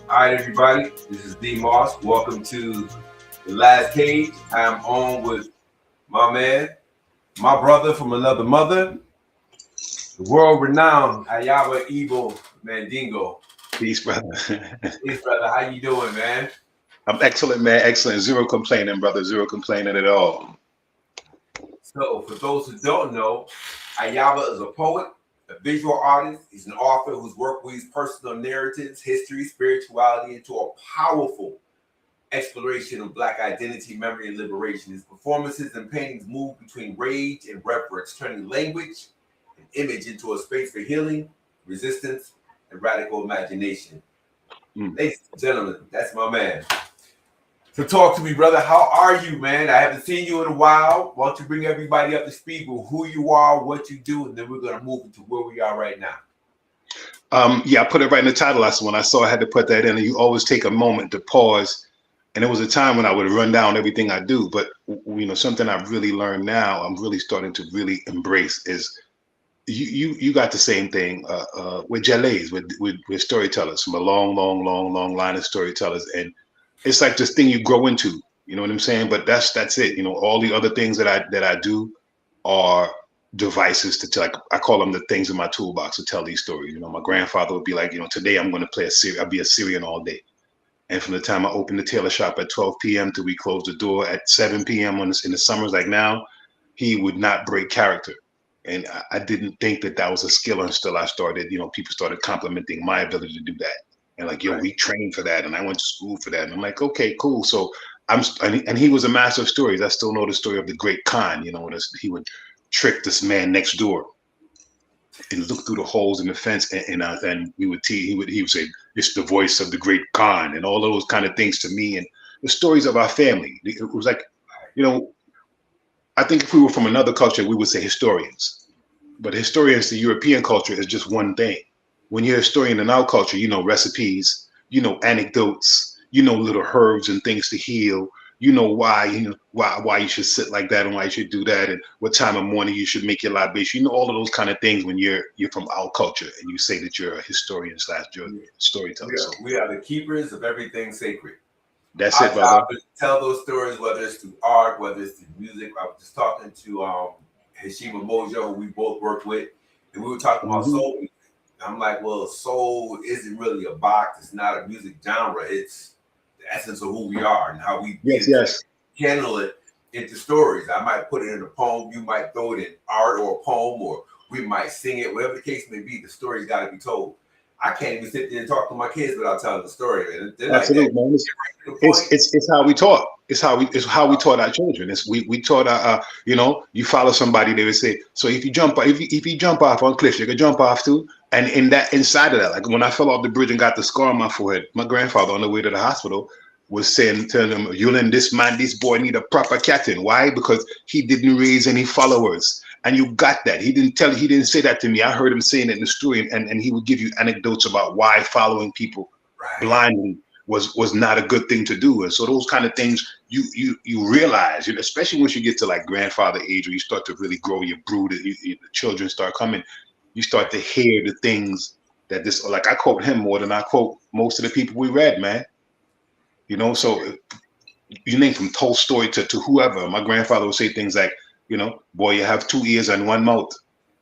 All right, everybody. This is D Moss. Welcome to the Last Cage. I'm on with my man, my brother from another mother, the world-renowned Iyaba Mandingo. Peace, brother. Hey, brother, how you doing, man? I'm excellent, man. Excellent. Zero complaining, brother. Zero complaining at all. So, for those who don't know, Iyaba is a poet, a visual artist. He's an author whose work weaves personal narratives, history, spirituality into a powerful exploration of Black identity, memory, and liberation. His performances and paintings move between rage and reverence, turning language and image into a space for healing, resistance, and radical imagination. Ladies and gentlemen, that's my man. So talk to me, brother. How are you, man? I haven't seen you in a while. Why don't you bring everybody up to speed with who you are, what you do, and then we're going to move into where we are right now. Yeah, I put it right in the title. That's when I saw I had to put that in. And you always take a moment to pause. And there was a time when I would run down everything I do. But, you know, something I've really learned now, I'm really starting to really embrace is you got the same thing with Jalais, with storytellers from a long line of storytellers. And it's like this thing you grow into, you know what I'm saying? But that's it. You know, all the other things that I do are devices to tell, like I call them the things in my toolbox to tell these stories. You know, my grandfather would be like, you know, today I'm going to play I'll be a Syrian all day. And from the time I open the tailor shop at 12 p.m. till we close the door at 7 p.m. in the summers like now, he would not break character. And I didn't think that was a skill until I started, you know, people started complimenting my ability to do that. And like, yo, we trained for that. And I went to school for that. And I'm like, okay, cool. So and he was a master of stories. I still know the story of the great Khan, you know, he would trick this man next door and look through the holes in the fence. And we would he would say, it's the voice of the great Khan and all of those kind of things to me. And the stories of our family. It was like, you know, I think if we were from another culture, we would say historians. But historians to European culture is just one thing. When you're a historian in our culture, you know recipes, you know anecdotes, you know little herbs and things to heal. You know why you should sit like that and why you should do that and what time of morning you should make your libation. You know all of those kind of things when you're from our culture and you say that you're a historian / storyteller. We are the keepers of everything sacred. That's it, brother. Tell those stories, whether it's through art, whether it's through music. I was just talking to Hashima Mojo, who we both work with, and we were talking about soul music. I'm like, well, soul isn't really a box. It's not a music genre. It's the essence of who we are and how we channel it into stories. I might put it in a poem. You might throw it in art or a poem, or we might sing it. Whatever the case may be, the story's got to be told. I can't even sit there and talk to my kids without telling the story. And absolutely, man. It's how we taught. It's how we taught our children. We taught our you know, you follow somebody, they would say, so if you jump off on cliffs, you can jump off too. And inside of that, like when I fell off the bridge and got the scar on my forehead, my grandfather on the way to the hospital was telling them, Yulin, this boy need a proper captain. Why? Because he didn't raise any followers. And you got that. He didn't say that to me. I heard him saying it in the story, and he would give you anecdotes about why following people blindly was not a good thing to do. And so those kind of things you realize, you know, especially once you get to like grandfather age, where you start to really grow your brood, the children start coming, you start to hear the things that this, like I quote him more than I quote most of the people we read, man. You know, so you name from Tolstoy to whoever. My grandfather would say things like, you know, boy, you have 2 ears and 1 mouth.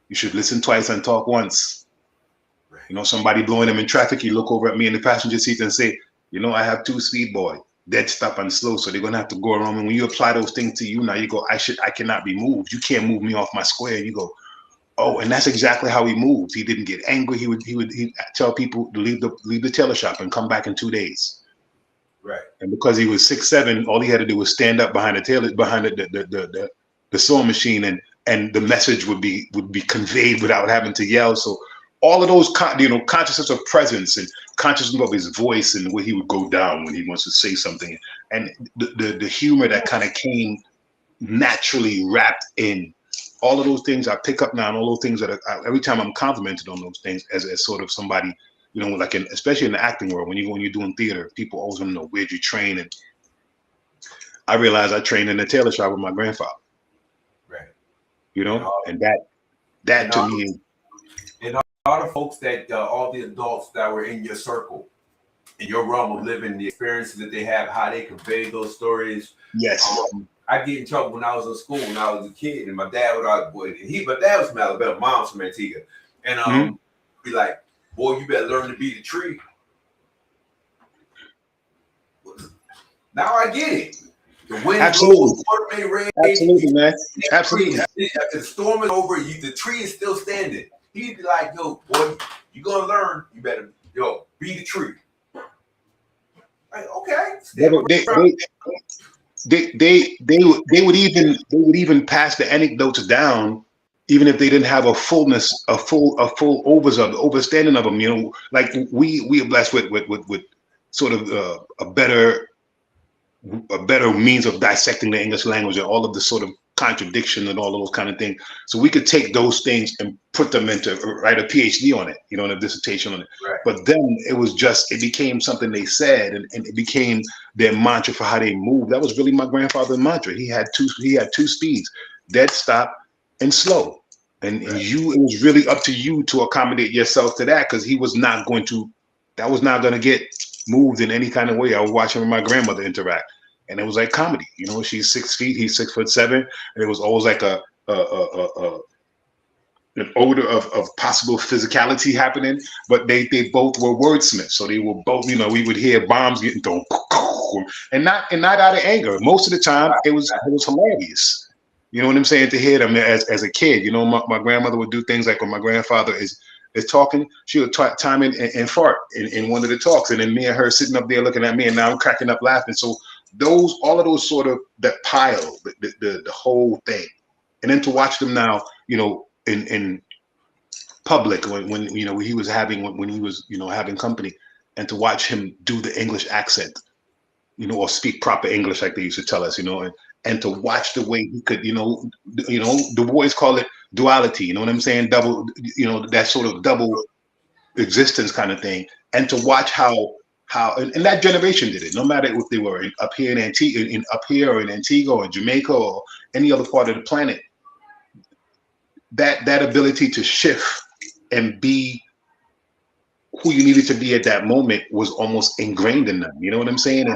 You should listen twice and talk once. You know, somebody blowing them in traffic, you look over at me in the passenger seat and say, you know, I have 2 speed, boy, dead, stop, and slow. So they're gonna have to go around. And when you apply those things to you, now you go, I cannot be moved. You can't move me off my square. You go, oh, and that's exactly how he moved. He didn't get angry. He'd tell people to leave the tailor shop and come back in 2 days. Right. And because he was 6'7", all he had to do was stand up behind the sewing machine, and the message would be conveyed without having to yell. So all of those, you know, consciousness of presence and consciousness of his voice and where he would go down when he wants to say something, and the humor that kind of came naturally wrapped in all of those things I pick up now, and all those things that every time I'm complimented on those things as sort of somebody, you know, like especially in the acting world, when you're doing theater, people always want to know where'd you train, and I realized I trained in the tailor shop with my grandfather. Right. You know, and that to me, and all the folks that all the adults that were in your circle, in your realm of living, the experiences that they have, how they convey those stories. Yes. I get in trouble when I was in school when I was a kid, and my dad would always, my dad was from Alabama, mom's from Antigua, and be like, "Boy, you better learn to be the tree." Now I get it. The wind blows, water may rage. Absolutely, man. Absolutely. After the storm is over, the tree is still standing. He'd be like, "Yo, boy, you gonna learn. You better, be the tree." Like, okay. They would even pass the anecdotes down, even if they didn't have a full overstanding of them. Like we are blessed with sort of a better means of dissecting the English language and all of the sort of contradiction and all of those kind of things. So we could take those things and put them into write a PhD on it, and a dissertation on it. Right. But then it became something they said, and it became their mantra for how they moved. That was really my grandfather's mantra. He had two speeds: dead stop and slow. And Right. it was really up to you to accommodate yourself to that, because that was not going to get moved in any kind of way. I was watching my grandmother interact, and it was like comedy. She's 6 feet, he's 6'7", and it was always like an odor of possible physicality happening. But they both were wordsmiths, so they were both. We would hear bombs getting thrown, and not out of anger. Most of the time, it was hilarious. You know what I'm saying? To hear them as a kid. My grandmother would do things like when my grandfather is talking, she would time in and fart in one of the talks, and then me and her sitting up there looking at me, and now I'm cracking up laughing. So all of those sort of that pile, the whole thing, and then to watch them now, in public when he was having company, and to watch him do the English accent, or speak proper English like they used to tell us, and to watch the way he could, the boys call it duality, you know what I'm saying? Double, that sort of double existence kind of thing. And to watch how and that generation did it, no matter if they were up here in Antigua, or in Antigua or Jamaica or any other part of the planet, that ability to shift and be who you needed to be at that moment was almost ingrained in them. You know what I'm saying?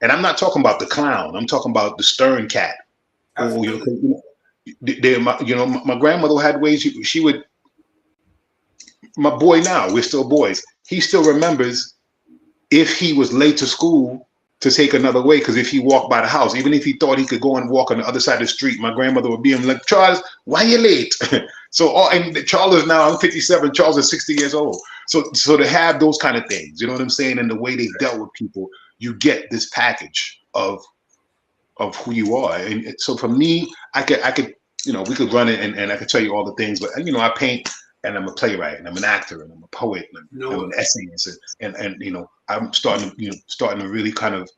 And I'm not talking about the clown. I'm talking about the stern cat. Or, my grandmother had ways she would. My boy now, we're still boys. He still remembers if he was late to school to take another way, because if he walked by the house, even if he thought he could go and walk on the other side of the street, my grandmother would be like, "Charles, why you late?" And Charles is now, I'm 57. Charles is 60 years old. So to have those kind of things, you know what I'm saying, and the way they dealt with people, you get this package of who you are. And so for me, I could we could run it, and I could tell you all the things, but I paint, and I'm a playwright, and I'm an actor, and I'm a poet, and I'm an essayist, and I'm starting to really kind of,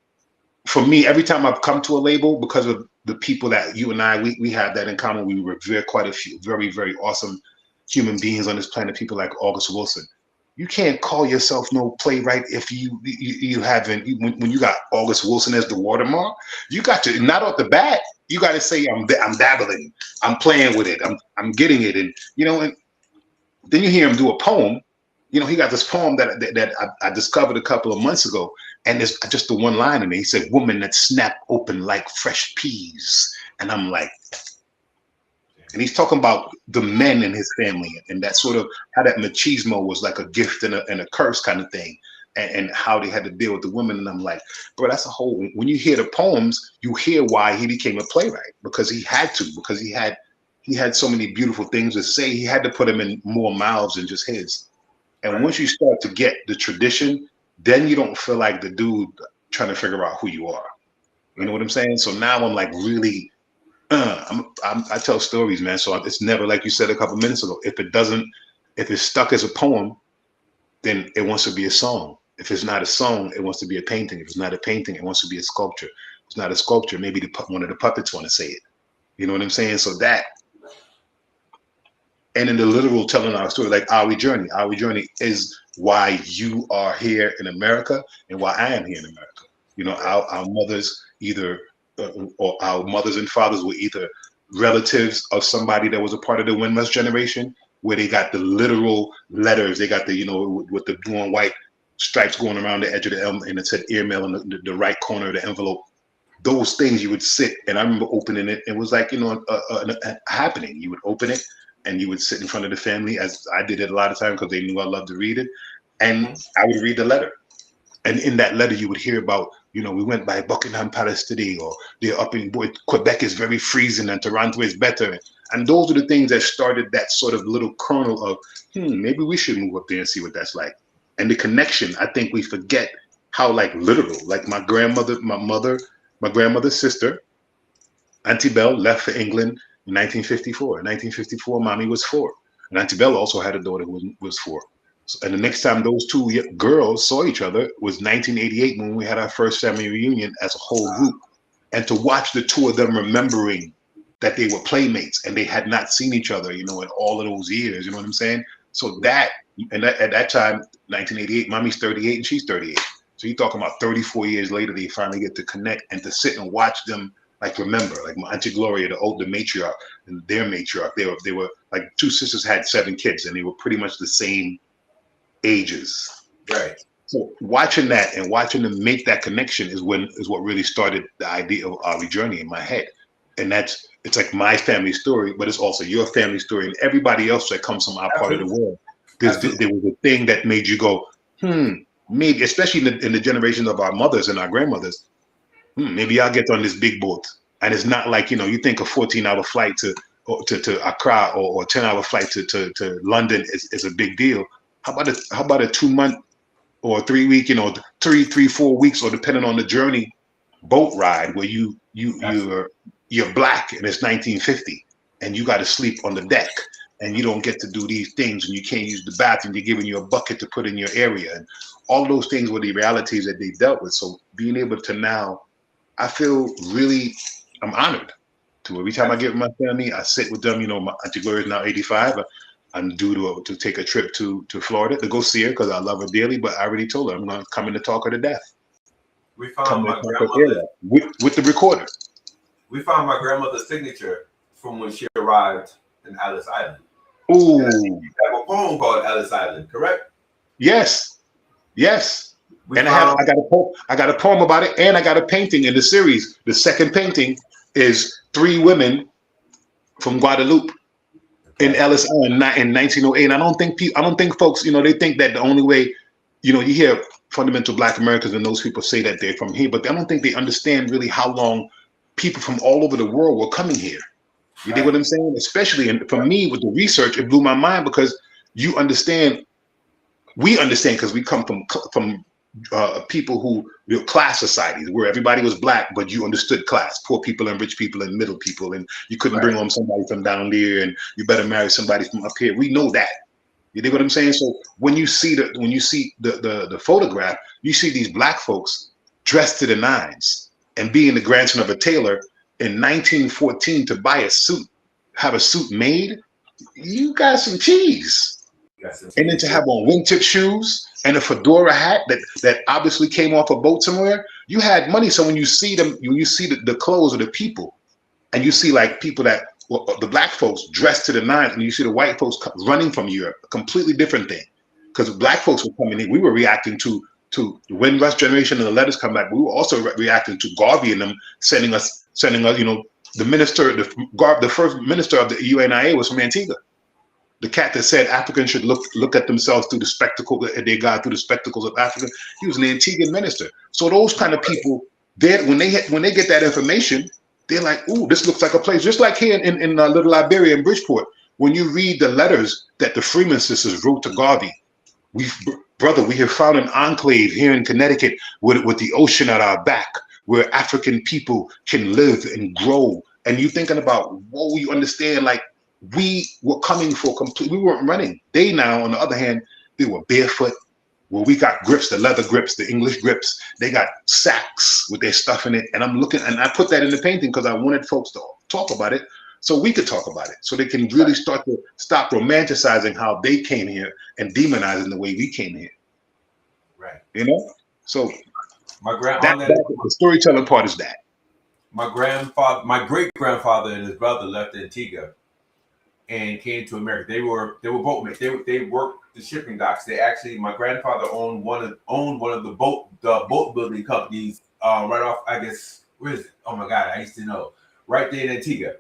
for me, every time I've come to a label, because of the people that you and I, we had that in common. We revere quite a few very, very awesome human beings on this planet, people like August Wilson. You can't call yourself no playwright if you haven't, when you got August Wilson as the watermark. You got to, not off the bat, you got to say I'm dabbling, I'm playing with it, I'm getting it, and and then you hear him do a poem. He got this poem that I discovered a couple of months ago, and there's just the one line in it. He said, "Woman that snap open like fresh peas," and I'm like. And he's talking about the men in his family, and that sort of how that machismo was like a gift and a curse kind of thing, and how they had to deal with the women. And I'm like, bro, that's a whole. When you hear the poems, you hear why he became a playwright, because he had to, because he had so many beautiful things to say. He had to put them in more mouths than just his. And once you start to get the tradition, then you don't feel like the dude trying to figure out who you are. You know what I'm saying? So now I'm like really. I tell stories, man. So it's never, like you said a couple minutes ago. If it's stuck as a poem, then it wants to be a song. If it's not a song, it wants to be a painting. If it's not a painting, it wants to be a sculpture. If it's not a sculpture, maybe one of the puppets want to say it. You know what I'm saying? So that, and in the literal telling our story, like Our Journey is why you are here in America and why I am here in America. Our mothers or our mothers and fathers were either relatives of somebody that was a part of the Windrush generation, where they got the literal letters, they got the with the blue and white stripes going around the edge of the envelope, and it said airmail in the right corner of the envelope. Those things you would sit, and I remember opening it. It was like, you know, a happening. You would open it, and you would sit in front of the family, as I did it a lot of times because they knew I loved to read it, and I would read the letter. And in that letter, you would hear about, you know, we went by Buckingham Palace today, or they're up in Quebec is very freezing and Toronto is better. And those are the things that started that sort of little kernel of, maybe we should move up there and see what that's like. And the connection, I think we forget how like literal, like my grandmother's sister, Auntie Belle, left for England in 1954. In 1954, mommy was 4. And Auntie Belle also had a daughter who was 4. And the next time those two girls saw each other was 1988 when we had our first family reunion as a whole group. And to watch the two of them remembering that they were playmates and they had not seen each other, you know, in all of those years, you know what I'm saying? So that, and at that time, 1988, mommy's 38 and she's 38. So you're talking about 34 years later, they finally get to connect and to sit and watch them, like remember, like my Auntie Gloria, the matriarch, and their matriarch, they were like 2 sisters had 7 kids and they were pretty much the same ages. Right. So watching that and watching them make that connection is what really started the idea of our journey in my head. And it's like my family story, but it's also your family story and everybody else that comes from our part of the world. There was a thing that made you go, maybe, especially in the generation of our mothers and our grandmothers, maybe I'll get on this big boat. And it's not like, you know, you think a 14-hour flight to Accra or a 10-hour flight to London is a big deal. How about a 2-month or 3-week, you know, 3-4 weeks, or depending on the journey, boat ride where you're black and it's 1950 and you got to sleep on the deck and you don't get to do these things and you can't use the bathroom. They're giving you a bucket to put in your area, and all those things were the realities that they dealt with. So being able to now, I feel really, I'm honored to every time I get with my family, I sit with them. You know, my Auntie Gloria is now 85. I'm due to take a trip to Florida to go see her because I love her dearly. But I already told her I'm going to come in to talk her to death. We found my grandmother with the recorder. We found my grandmother's signature from when she arrived in Ellis Island. Ooh, you have a poem called Ellis Island, correct? Yes. And I got a poem about it, and I got a painting in the series. The second painting is 3 women from Guadeloupe in Ellis Island in 1908. And I don't think folks, you know, they think that the only way, you know, you hear fundamental Black Americans and those people say that they're from here, but I don't think they understand really how long people from all over the world were coming here. You dig what I'm saying? Especially, and for me with the research, it blew my mind because we understand because we come from people who class societies where everybody was Black, but you understood class, poor people and rich people and middle people, and you couldn't bring home somebody from down there, and you better marry somebody from up here. We know that. You dig what I'm saying? So when you see the photograph, you see these Black folks dressed to the nines, and being the grandson of a tailor in 1914 to buy a suit, have a suit made, you got some cheese. And then to have on wingtip shoes and a fedora hat that obviously came off a boat somewhere, you had money. So when you see them, you see the clothes of the people, and you see like people that, well, the Black folks dressed to the nines, and you see the white folks running from Europe, a completely different thing. Because Black folks were coming in, we were reacting to the Windrush generation and the letters come back. We were also reacting to Garvey and them sending us, you know, the first minister of the UNIA was from Antigua. The cat that said Africans should look at themselves through the spectacle, their God through the spectacles of Africa. He was an Antiguan minister. So those kind of people, when they get that information, they're like, ooh, this looks like a place. Just like here in Little Liberia in Bridgeport, when you read the letters that the Freeman sisters wrote to Garvey, we have found an enclave here in Connecticut with the ocean at our back, where African people can live and grow. And you thinking about, whoa, you understand, like, we were coming for we weren't running. They now, on the other hand, they were barefoot. Well, we got grips, the leather grips, the English grips. They got sacks with their stuff in it. And I'm looking, and I put that in the painting because I wanted folks to talk about it so we could talk about it. So they can really start to stop romanticizing how they came here and demonizing the way we came here. Right. You know? So the storytelling part is that. My great grandfather and his brother left Antigua and came to America. They were boatmen. They worked the shipping docks. They actually, my grandfather owned one of the boat building companies right off, I guess, where is it? Oh my God, I used to know. Right there in Antigua.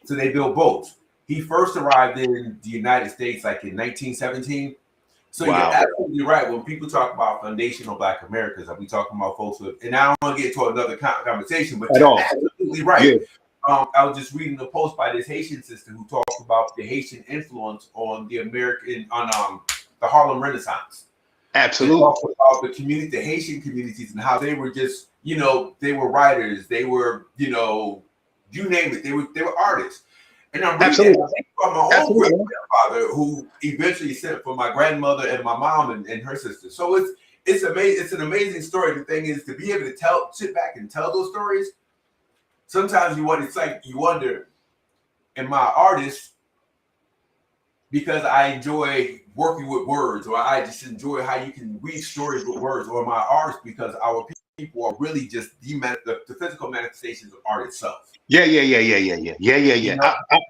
So they built boats. He first arrived in the United States like in 1917. So Wow. you're absolutely right. When people talk about foundational Black Americans, we talking about folks with, and I don't want to get into another conversation, but you're absolutely right. Yeah. I was just reading a post by this Haitian sister who talked about the Haitian influence on the the Harlem Renaissance. Absolutely. About the community, the Haitian communities, and how they were just, they were writers, they were, you name it, they were artists. And I'm reading from my own grandfather, who eventually sent for my grandmother and my mom and her sister. So it's amazing. It's an amazing story. The thing is, to be able to sit back and tell those stories. Sometimes you wonder, am I an artist because I enjoy working with words, or I just enjoy how you can read stories with words, or am I an artist because our people are really just the physical manifestations of art itself? Yeah. I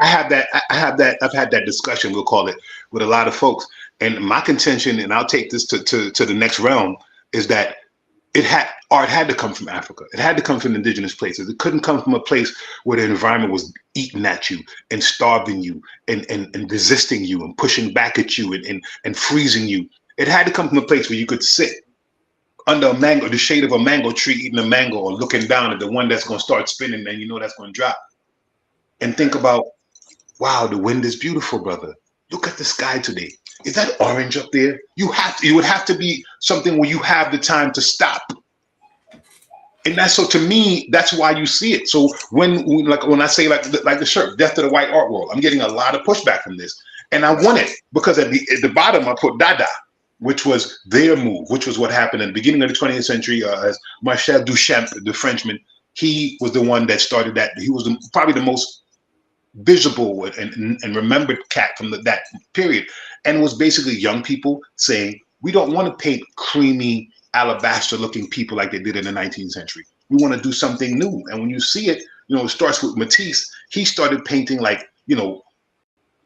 have that. I've had that discussion, we'll call it, with a lot of folks. And my contention, and I'll take this to the next realm, is that art had to come from Africa. It had to come from indigenous places. It couldn't come from a place where the environment was eating at you and starving you and resisting you and pushing back at you and freezing you. It had to come from a place where you could sit under the shade of a mango tree, eating a mango, or looking down at the one that's going to start spinning, and that's going to drop. And think about, wow, the wind is beautiful, brother. Look at the sky today. Is that orange up there? It would have to be something where you have the time to stop. And so to me, that's why you see it. So when I say like the shirt, Death to the White Art World, I'm getting a lot of pushback from this. And I want it because at the bottom I put Dada, which was their move, which was what happened at the beginning of the 20th century. As Marcel Duchamp, the Frenchman, he was the one that started that. He was probably the most visible and remembered cat from that period. And it was basically young people saying, we don't want to paint creamy, alabaster-looking people like they did in the 19th century. We want to do something new. And when you see it, it starts with Matisse. He started painting like,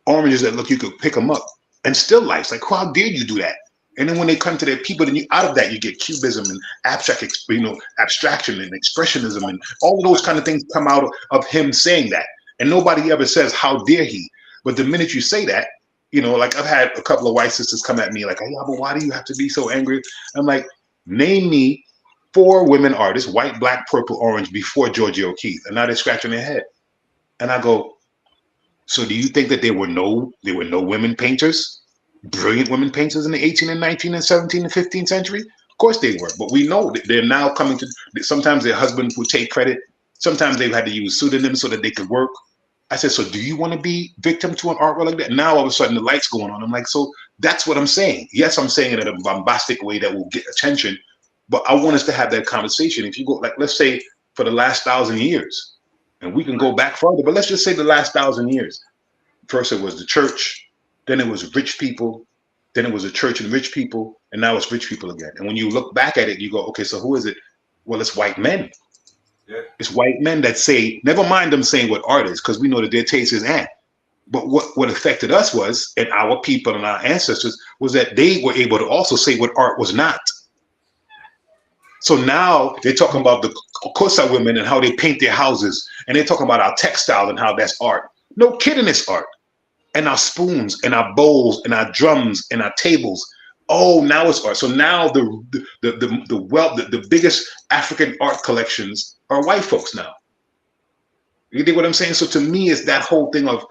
oranges that look, you could pick them up, and still lifes. Like, how dare you do that? And then when they come to their people, then out of that you get cubism and abstraction and expressionism, and all of those kind of things come out of him saying that. And nobody ever says, how dare he? But the minute you say that, like I've had a couple of white sisters come at me like, oh, but why do you have to be so angry? I'm like, name me 4 women artists, white, black, purple, orange, before Georgia O'Keeffe. And now they're scratching their head. And I go, so do you think that there were no women painters? Brilliant women painters in the 18th and 19th and 17th and 15th century? Of course they were, but we know that they're now coming to, sometimes their husbands would take credit. Sometimes they've had to use pseudonyms so that they could work. I said, so do you want to be victim to an art world like that? Now all of a sudden the lights going on. I'm like, so that's what I'm saying. Yes, I'm saying it in a bombastic way that will get attention, but I want us to have that conversation. If you go, like, let's say for the last 1,000 years, and we can go back further, but let's just say the last 1,000 years. First it was the church, then it was rich people, then it was the church and rich people, and now it's rich people again. And when you look back at it, you go, okay, so who is it? Well, it's white men. Yeah. It's white men that say, never mind them saying what art is, because we know that their taste is ant. But what affected us was, and our people and our ancestors, was that they were able to also say what art was not. So now they're talking about the Kosa women and how they paint their houses, and they're talking about our textile and how that's art. No kidding, it's art. And our spoons and our bowls and our drums and our tables. Oh, now it's art. So now the biggest African art collections are white folks now. You dig what I'm saying? So to me, it's that whole thing of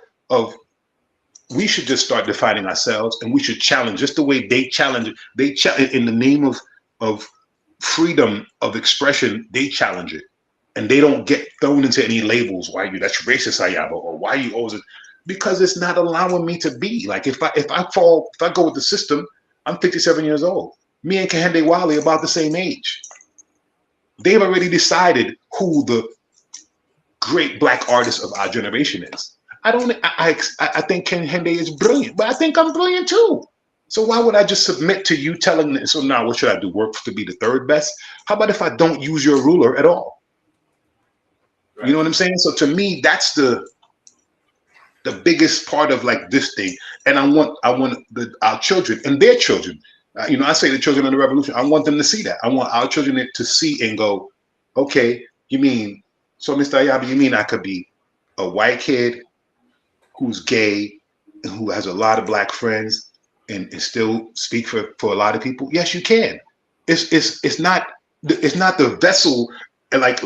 we should just start defining ourselves, and we should challenge just the way they challenge it. They challenge in the name of freedom of expression. They challenge it, and they don't get thrown into any labels. Why you that's racist, Iyaba, or why you always, because it's not allowing me to be. Like if I go with the system, I'm 57 years old. Me and Kehinde Wiley about the same age. They've already decided who the great black artist of our generation is. I think Kehinde is brilliant, but I think I'm brilliant too. So why would I just submit to you telling me, so now what should I do? Work to be the third best? How about if I don't use your ruler at all? Right. You know what I'm saying? So to me, that's the the biggest part of like this thing. And I want our children and their children. I say the children of the revolution. I want them to see that. I want our children to see and go, okay, you mean so, Mr. Iyaba? You mean I could be a white kid who's gay and who has a lot of black friends and still speak for a lot of people? Yes, you can. It's not the vessel like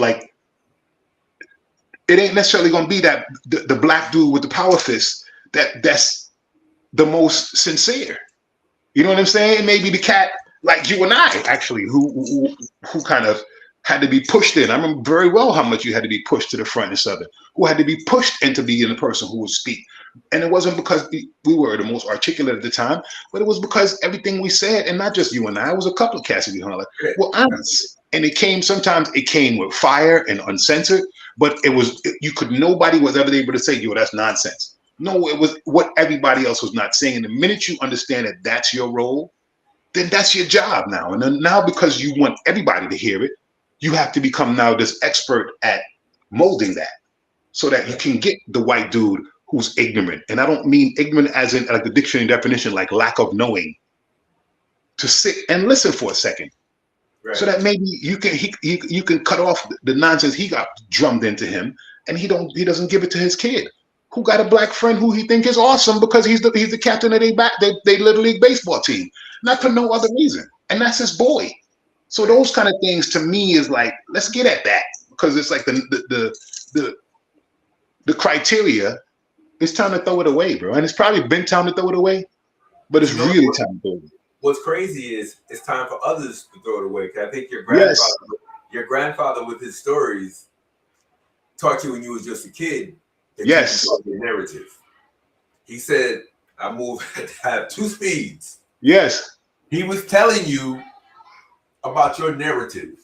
it ain't necessarily gonna be that the black dude with the power fist that's the most sincere. You know what I'm saying? Maybe the cat like you and I actually who kind of had to be pushed in. I remember very well how much you had to be pushed to the front and Southern, who had to be pushed into being the person who would speak. And it wasn't because we were the most articulate at the time, but it was because everything we said, and not just you and I, it was a couple of cats we hung like, well, honest. And sometimes it came with fire and uncensored, but nobody was ever able to say, yo, that's nonsense. No, it was what everybody else was not saying. The minute you understand that that's your role, then that's your job now. And then now because you want everybody to hear it, you have to become now this expert at molding that so that you can get the white dude who's ignorant. And I don't mean ignorant as in like the dictionary definition, like lack of knowing, to sit and listen for a second. Right. So that maybe you can cut off the nonsense he got drummed into him, and he doesn't give it to his kid who got a black friend who he think is awesome because he's the captain of they little league baseball team, not for no other reason, and that's his boy. So those kind of things to me is like, let's get at that, because it's like the criteria. It's time to throw it away, bro, and it's probably been time to throw it away, but it's really time to throw it away. What's crazy is it's time for others to throw it away. Cause I think your grandfather with his stories taught you when you was just a kid. Yes. The narrative. He said, I have 2 speeds. Yes. He was telling you about your narrative.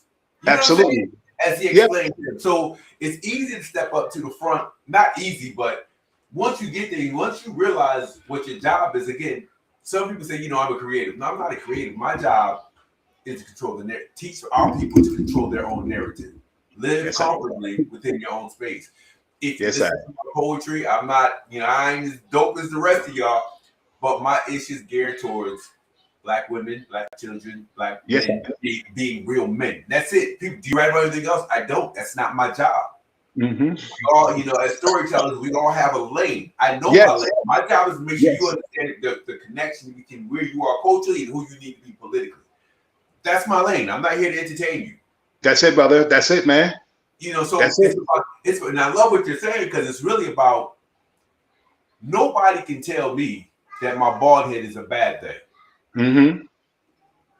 Absolutely. As he explained to him. So it's easy to step up to the front. Not easy, but once you get there, once you realize what your job is, again, some people say, I'm a creative. No, I'm not a creative. My job is to control the narrative. Teach our people to control their own narrative. Live comfortably within your own space. If you listen to my poetry, I'm not, I ain't as dope as the rest of y'all, but my issues geared towards black women, black children, black men being real men. That's it. People, do you write about anything else? I don't. That's not my job. Mm-hmm. We all, as storytellers, we all have a lane. I know my lane. My job is to make sure you understand the connection between where you are culturally and who you need to be politically. That's my lane. I'm not here to entertain you. That's it, brother. That's it, man. So and I love what you're saying, because it's really about nobody can tell me that my bald head is a bad thing. Mm-hmm.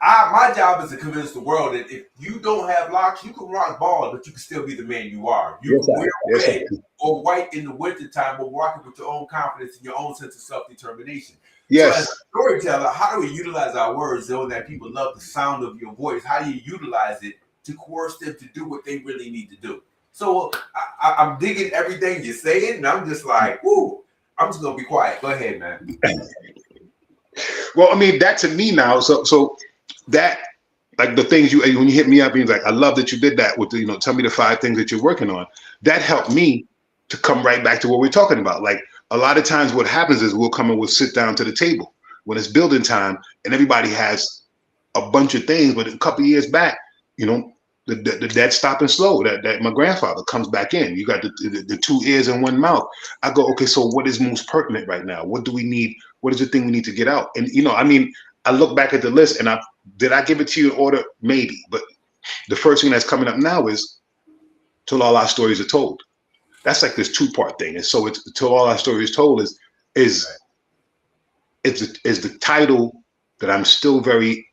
My job is to convince the world that if you don't have locks, you can rock bald, but you can still be the man you are. You can wear red or white in the wintertime, but rock it with your own confidence and your own sense of self-determination. Yes. So as a storyteller, how do we utilize our words knowing that people love the sound of your voice? How do you utilize it to coerce them to do what they really need to do? So I'm digging everything you're saying, and I'm just like, whoo, I'm just going to be quiet. Go ahead, man. Well, I mean, that to me now, so that, like the things when you hit me up, and like, I love that you did that with tell me the 5 things that you're working on. That helped me to come right back to what we're talking about. Like a lot of times what happens is we'll come and we'll sit down to the table when it's building time and everybody has a bunch of things, but a couple of years back, the dead stop and slow that my grandfather comes back in. You got the 2 ears and 1 mouth. I go, okay, so what is most pertinent right now? What do we need? What is the thing we need to get out? And I look back at the list and did I give it to you in order? Maybe, but the first thing that's coming up now is till all our stories are told. That's like this 2-part thing. And so it's till all our stories told is the title that I'm still very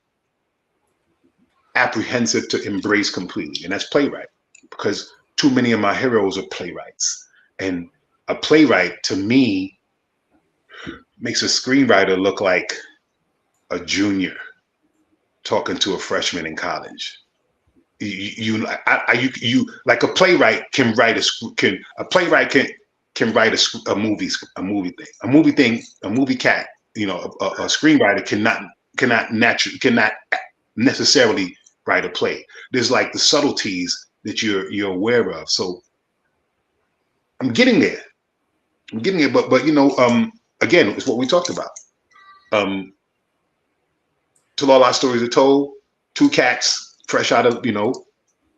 apprehensive to embrace completely, and that's playwright, because too many of my heroes are playwrights, and a playwright to me makes a screenwriter look like a junior talking to a freshman in college. You like a playwright can write a playwright can write a movie thing, a movie cat. A screenwriter cannot necessarily write a play. There's like the subtleties that you're aware of. So I'm getting there. I'm getting it, but you know, again, it's what we talked about. Till all our stories are told, two cats fresh out of, you know,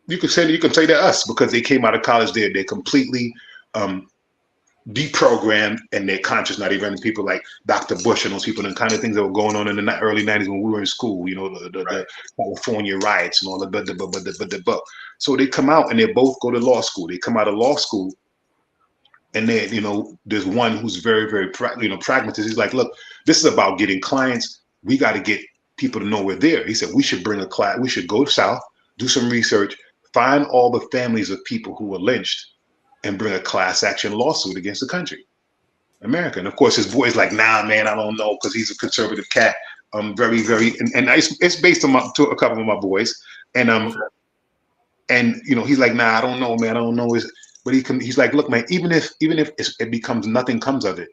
you can say they're us because they came out of college. They're completely deprogrammed and they're conscious now. They run into people like Dr. Bush and those people and the kind of things that were going on in the early 90s when we were in school, you know, the California riots and all the so they come out and they both go to law school. They come out of law school and then, you know, there's one who's very, very pragmatist. He's like, look, this is about getting clients. We got to get people to know we're there. He said we should bring a class. We should go south, do some research, find all the families of people who were lynched, and bring a class action lawsuit against the country, America. And of course, his boy's like, nah, man, I don't know, because he's a conservative cat. Very, very, and it's based on to a couple of my boys, and you know, he's like, nah, I don't know, man, I don't know. But he's like, look, man, even if it becomes nothing comes of it,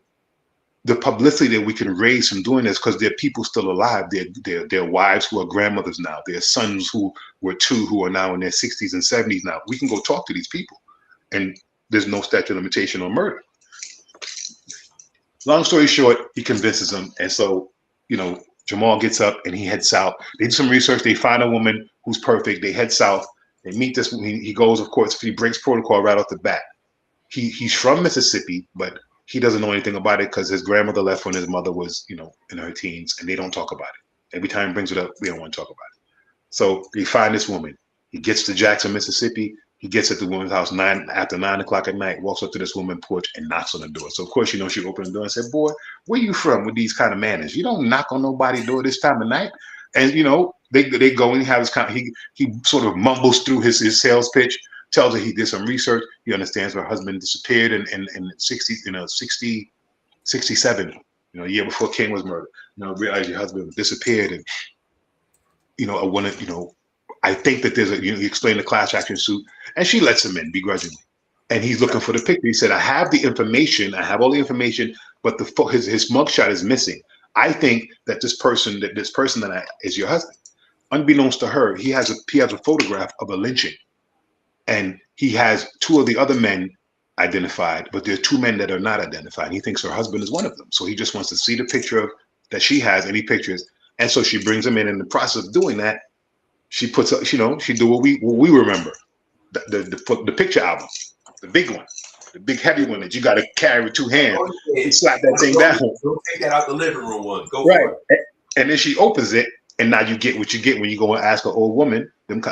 the publicity that we can raise from doing this, because there are people still alive, their wives who are grandmothers now, their sons who were 2 who are now in their 60s and 70s now. We can go talk to these people, and there's no statute of limitation on murder. Long story short, he convinces them, and so, you know, Jamal gets up and he heads south. They do some research. They find a woman who's perfect. They head south. They meet this. He goes, of course, he breaks protocol right off the bat. He's from Mississippi, but he doesn't know anything about it because his grandmother left when his mother was, you know, in her teens, and they don't talk about it. Every time he brings it up, we don't want to talk about it. So they find this woman. He gets to Jackson, Mississippi. He gets at the woman's house after 9 o'clock at night, walks up to this woman's porch and knocks on the door. So of course, you know, she opened the door and said, boy, where you from with these kind of manners? You don't knock on nobody's door this time of night. And, you know, they go and have his he sort of mumbles through his sales pitch, tells her he did some research. He understands her husband disappeared in 67, you know, a year before King was murdered. You know, realized your husband disappeared, and, you know, I want to, you know, I think that there's you explain the class action suit, and she lets him in begrudgingly. And he's looking for the picture. He said, I have the information. I have all the information, but his mugshot is missing. I think that this person that is your husband. Unbeknownst to her, he has a photograph of a lynching. And he has 2 of the other men identified, but there are 2 men that are not identified. He thinks her husband is one of them. So he just wants to see the picture that she has, any pictures. And so she brings him in. In the process of doing that, she puts up, you know, she do what we remember, the picture album, the big one, the big heavy one that you got to carry with 2 hands and slap that thing down. Don't take that out the living room one. Go right. For it. And then she opens it, and now you get what you get when you go and ask an old woman,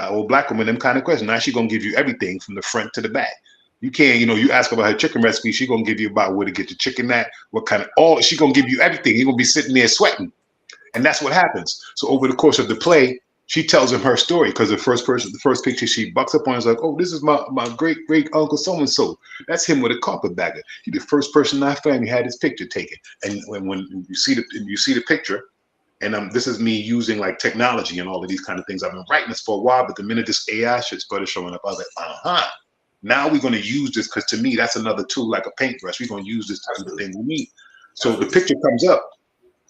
old black woman, them kind of questions. Now she's gonna give you everything from the front to the back. You can't, you know, you ask about her chicken recipe, she's gonna give you about where to get the chicken at, what kind of all. She's gonna give you everything. You're gonna be sitting there sweating, and that's what happens. So over the course of the play, she tells him her story, because the first picture she bucks up on is like, oh, this is my great uncle so and so. That's him with a carpetbagger. He's the first person in our family had his picture taken. And when you see the picture, and this is me using like technology and all of these kind of things. I've been writing this for a while, but the minute this AI shit started showing up, I was like, now we're going to use this, because to me that's another tool, like a paintbrush. We're going to use this to do the thing we need. So the picture comes up.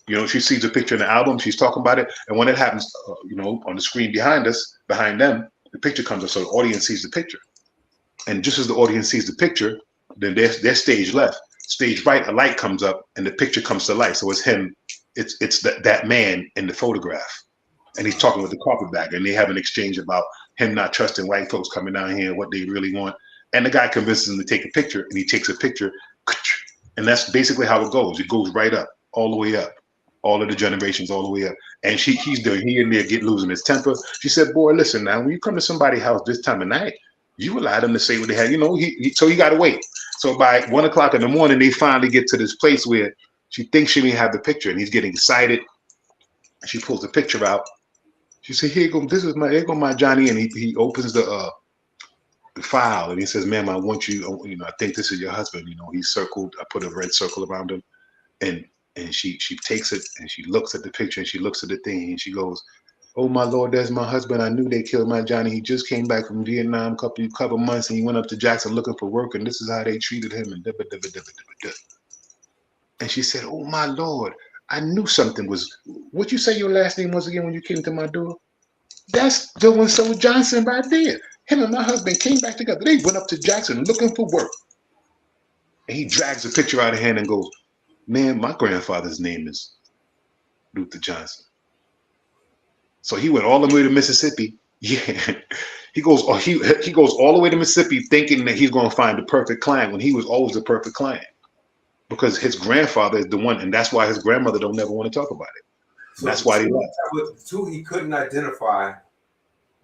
You know, she sees a picture in the album, she's talking about it, and when it happens, you know, on the screen behind them, the picture comes up, so the audience sees the picture. And just as the audience sees the picture, then they're stage left. Stage right, a light comes up, and the picture comes to life. So it's him, it's that man in the photograph, and he's talking with the carpetbagger, and they have an exchange about him not trusting white folks coming down here, what they really want. And the guy convinces him to take a picture, and he takes a picture, and that's basically how it goes. It goes right up, all the way up. All of the generations, all the way up. And he in there losing his temper. She said, boy, listen now, when you come to somebody's house this time of night, you allow them to say what they had, you know, so he got to wait. So by 1 o'clock in the morning, they finally get to this place where she thinks she may have the picture, and he's getting excited. She pulls the picture out. She said, here go my Johnny. And he opens the file, and he says, ma'am, I want you, you know, I think this is your husband. You know, he's circled, I put a red circle around him. And she takes it, and she looks at the picture, and she looks at the thing, and she goes, oh my Lord, that's my husband. I knew they killed my Johnny. He just came back from Vietnam a couple months, and he went up to Jackson looking for work, and this is how they treated him. And she said, oh my Lord, I knew something was. What you say your last name was again when you came to my door? That's doing so Johnson right there. Him and my husband came back together. They went up to Jackson looking for work. And he drags a picture out of hand and goes, man, my grandfather's name is Luther Johnson. So he went all the way to Mississippi. Yeah. He goes all the way to Mississippi thinking that he's going to find the perfect client when he was always the perfect client. Because his grandfather is the one, and that's why his grandmother don't never want to talk about it. So that's why they left. The two he couldn't identify,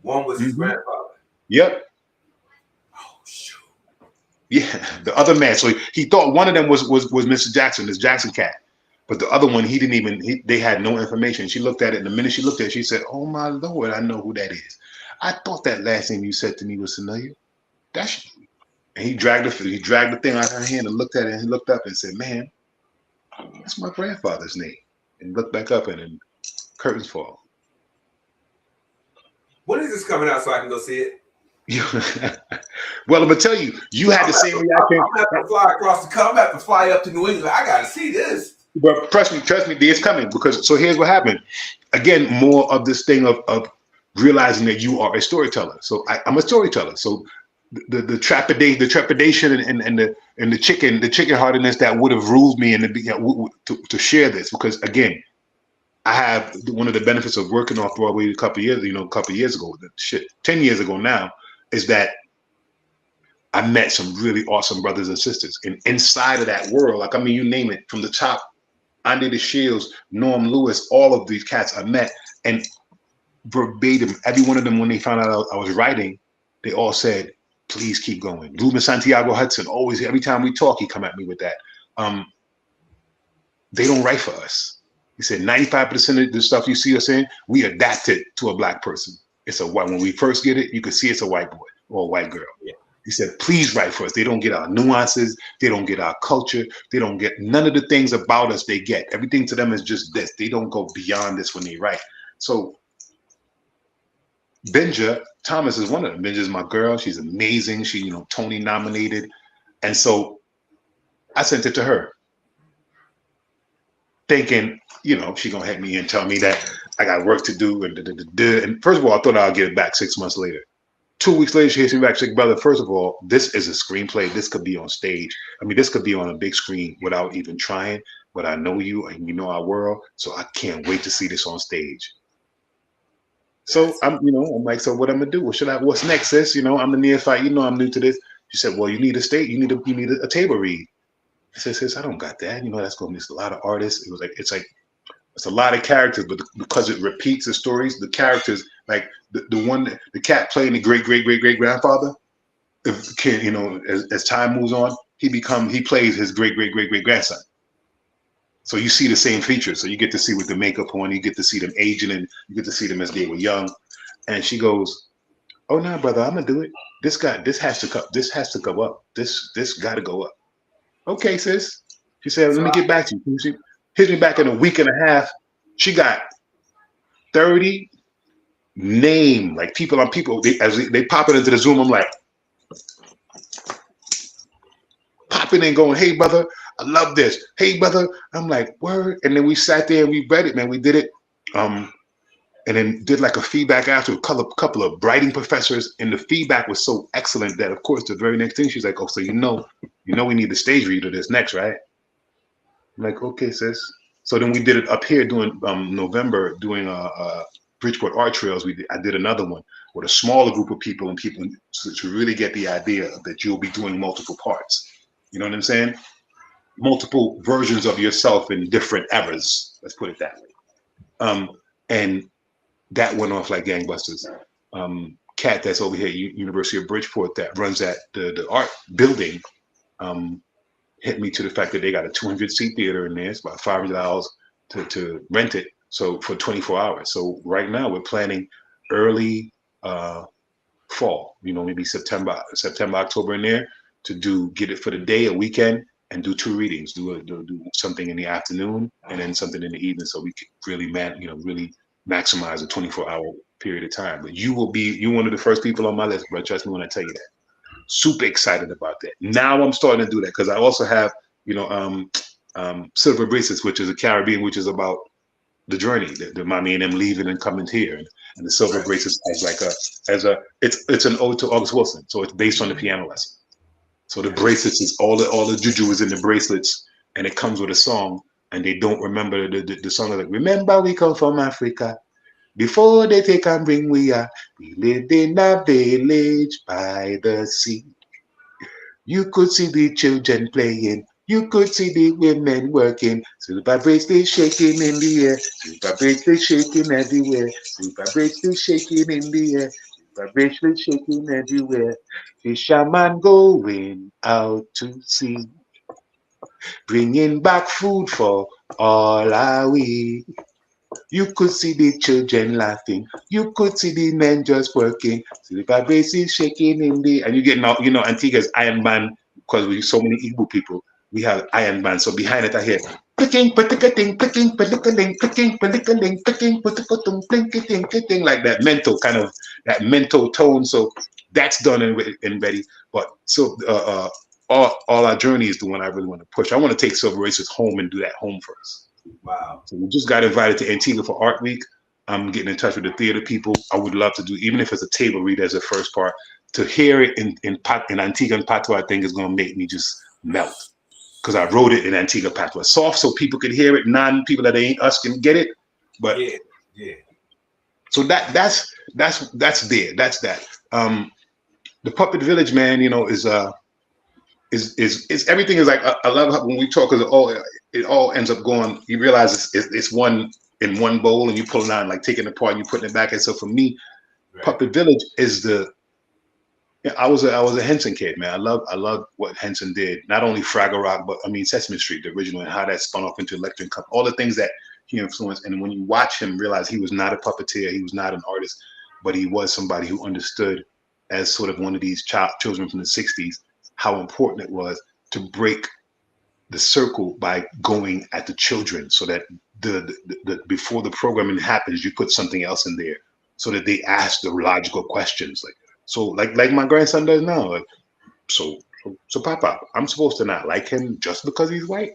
one was his grandfather. Yep. Oh shoot. Yeah, the other man. So he thought one of them was Mr. Jackson, this Jackson cat. But the other one, he didn't even, they had no information. She looked at it, and the minute she looked at it, she said, oh my Lord, I know who that is. I thought that last name you said to me was familiar. That's you. And he dragged the thing out of her hand and looked at it, and he looked up and said, man, that's my grandfather's name. And looked back up, and then curtains fall. When is this coming out so I can go see it? Well, I'm gonna tell you, you had the same reaction. I'm gonna have to fly across the country. I'm gonna have to fly up to New England. I gotta see this. But trust me, it's coming. Because so here's what happened. Again, more of this thing of realizing that you are a storyteller. So I'm a storyteller. So the trepidation and the chicken heartedness that would have ruled me to share this, because again, I have one of the benefits of working off Broadway a couple years ago, 10 years ago now, is that I met some really awesome brothers and sisters. And inside of that world, like, I mean, you name it, from the top, Andre the Shields, Norm Lewis, all of these cats I met, and verbatim, every one of them, when they found out I was writing, they all said, please keep going. Ruben Santiago Hudson, always, every time we talk, he come at me with that. They don't write for us. He said 95% of the stuff you see us in, we adapted to a black person. It's a white, when we first get it, you can see it's a white boy or a white girl. Yeah. He said, please write for us. They don't get our nuances. They don't get our culture. They don't get none of the things about us they get. Everything to them is just this. They don't go beyond this when they write. So Benja Thomas is one of them. Benja's my girl. She's amazing. She, Tony nominated. And so I sent it to her, thinking, she gonna hit me and tell me that I got work to do. And first of all, I thought I'll get it back 6 months later. 2 weeks later, she hits me back. She's like, brother, first of all, this is a screenplay. This could be on stage. I mean, this could be on a big screen without even trying. But I know you and you know our world, so I can't wait to see this on stage. So I'm like, so what I'm gonna do? What's next, sis? I'm the neophyte. I'm new to this. She said, well, you need a stage. You need a table read. I said, sis, I don't got that. That's gonna miss a lot of artists. It was like, it's a lot of characters, but because it repeats the stories, the characters, like the cat playing the great grandfather, as time moves on, he plays his great grandson. So you see the same features. So you get to see with the makeup on, you get to see them aging, and you get to see them as they were young. And she goes, oh no, brother, I'm gonna do it. This has to go up. This gotta go up. Okay, sis. She said, let me get back to you. She hit me back in a week and a half. She got 30 name, like people on people. As they pop it into the Zoom, I'm like, popping and going, hey, brother, I love this. Hey, brother. I'm like, word. And then we sat there and we read it, man. We did it. And then did like a feedback after a couple of writing professors. And the feedback was so excellent that, of course, the very next thing she's like, oh, so we need the stage read of this next, right? I'm like, okay, sis. So then we did it up here doing November, doing Bridgeport Art Trails. I did another one with a smaller group of people to really get the idea that you'll be doing multiple parts. You know what I'm saying? Multiple versions of yourself in different eras. Let's put it that way. And that went off like gangbusters. Kat that's over here at University of Bridgeport that runs the art building hit me to the fact that they got a 200-seat theater in there. It's about $500 to rent it. So for 24 hours. So right now we're planning early fall, maybe September, October in there to get it for the day, a weekend, and do 2 readings, do something in the afternoon and then something in the evening. So we could really, really maximize a 24-hour period of time. But you're one of the first people on my list, bro. Trust me when I tell you that. Super excited about that. Now I'm starting to do that because I also have, Silver Bracelets, which is a Caribbean, which is about the journey, the mommy and them leaving and coming here, and the Silver Bracelets it's an ode to August Wilson, so it's based on the piano lesson. So the bracelets is all the juju is in the bracelets, and it comes with a song, and they don't remember the song. Like, remember we come from Africa. Before they take and bring we lived in a village by the sea. You could see the children playing. You could see the women working. Silver bracelet shaking in the air. Silver bracelet shaking everywhere. Silver bracelet shaking in the air. Silver bracelet shaking everywhere. Fisherman going out to sea, bringing back food for all our we. You could see the children laughing. You could see the men just working. Silver bracelet shaking in the, and you get now, Antigua's Iron Man, because we so many Igbo people, we have Iron Man. So behind it, I hear clicking, clicking, clicking, clicking, clicking, clicking, clicking, clicking, clicking, like that mental tone. So that's done and ready. But so all our journey is the one I really want to push. I want to take Silver Races home and do that home first. Wow. So we just got invited to Antigua for Art Week. I'm getting in touch with the theater people. I would love to do, even if it's a table read as the first part, to hear it in Antigua and Patois, I think is going to make me just melt. Because I wrote it in Antigua Patois. Soft so people could hear it, non-people that ain't us can get it. But yeah. So that's there. That's that. The Puppet Village, man, is everything is like, I love how when we talk, because it all ends up going, you realize it's one in one bowl, and you pull it out and like taking it apart and you putting it back. And so for me, right. Puppet Village is I was a Henson kid, man. I love what Henson did. Not only Fraggle Rock, but I mean Sesame Street, the original, and how that spun off into Electric Cup, all the things that he influenced. And when you watch him, realize he was not a puppeteer, he was not an artist, but he was somebody who understood, as sort of one of these children from the 60s, how important it was to break the circle by going at the children, so that the before the programming happens, you put something else in there so that they ask the logical questions. Like my grandson does now. Like, so Papa, I'm supposed to not like him just because he's white?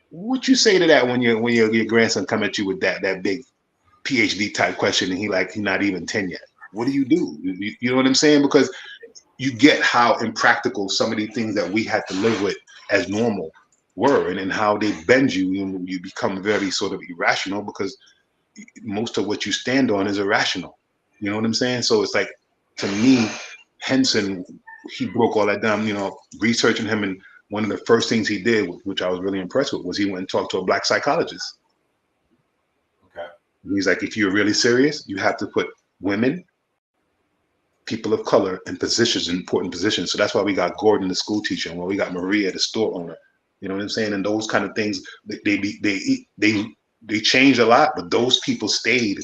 What you say to that when your grandson come at you with that big PhD type question, and he not even 10 yet? What do? You know what I'm saying? Because you get how impractical some of the things that we had to live with as normal were, and how they bend you, and you become very sort of irrational, because most of what you stand on is irrational. You know what I'm saying? So it's like, to me, Henson, he broke all that down, researching him. And one of the first things he did, which I was really impressed with, was he went and talked to a Black psychologist. Okay. And he's like, if you're really serious, you have to put women, people of color in positions, important positions. So that's why we got Gordon, the school teacher, and why we got Maria, the store owner. You know what I'm saying? And those kind of things, they changed a lot, but those people stayed.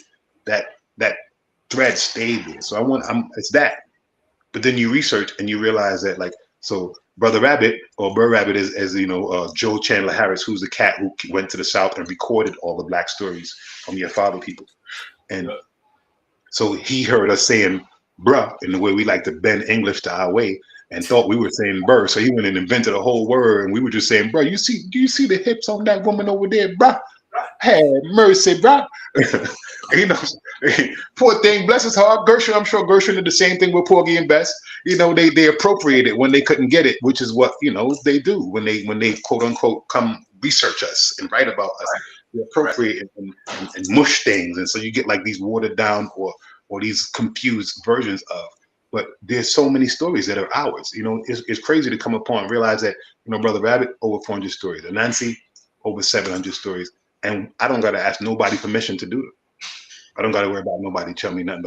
That thread stayed there. So it's that. But then you research and you realize that, like, so Brother Rabbit, or Burr Rabbit, is, as Joe Chandler Harris, who's the cat who went to the South and recorded all the Black stories from your father people. And so he heard us saying bruh in the way we like to bend English to our way, and thought we were saying burr. So he went and invented a whole word, and we were just saying, bruh, do you see the hips on that woman over there, bruh? Hey, mercy, bruh. Poor thing, bless his heart. Gershwin, I'm sure Gershwin did the same thing with Porgy and Bess. They appropriated when they couldn't get it, which is what they do when they quote unquote come research us and write about us. They appropriate and mush things, and so you get like these watered down or these confused versions of. But there's so many stories that are ours. It's crazy to come upon and realize that Brother Rabbit, over 400 stories, Anansi, over 700 stories, and I don't gotta ask nobody permission to do it. I don't gotta worry about nobody telling me nothing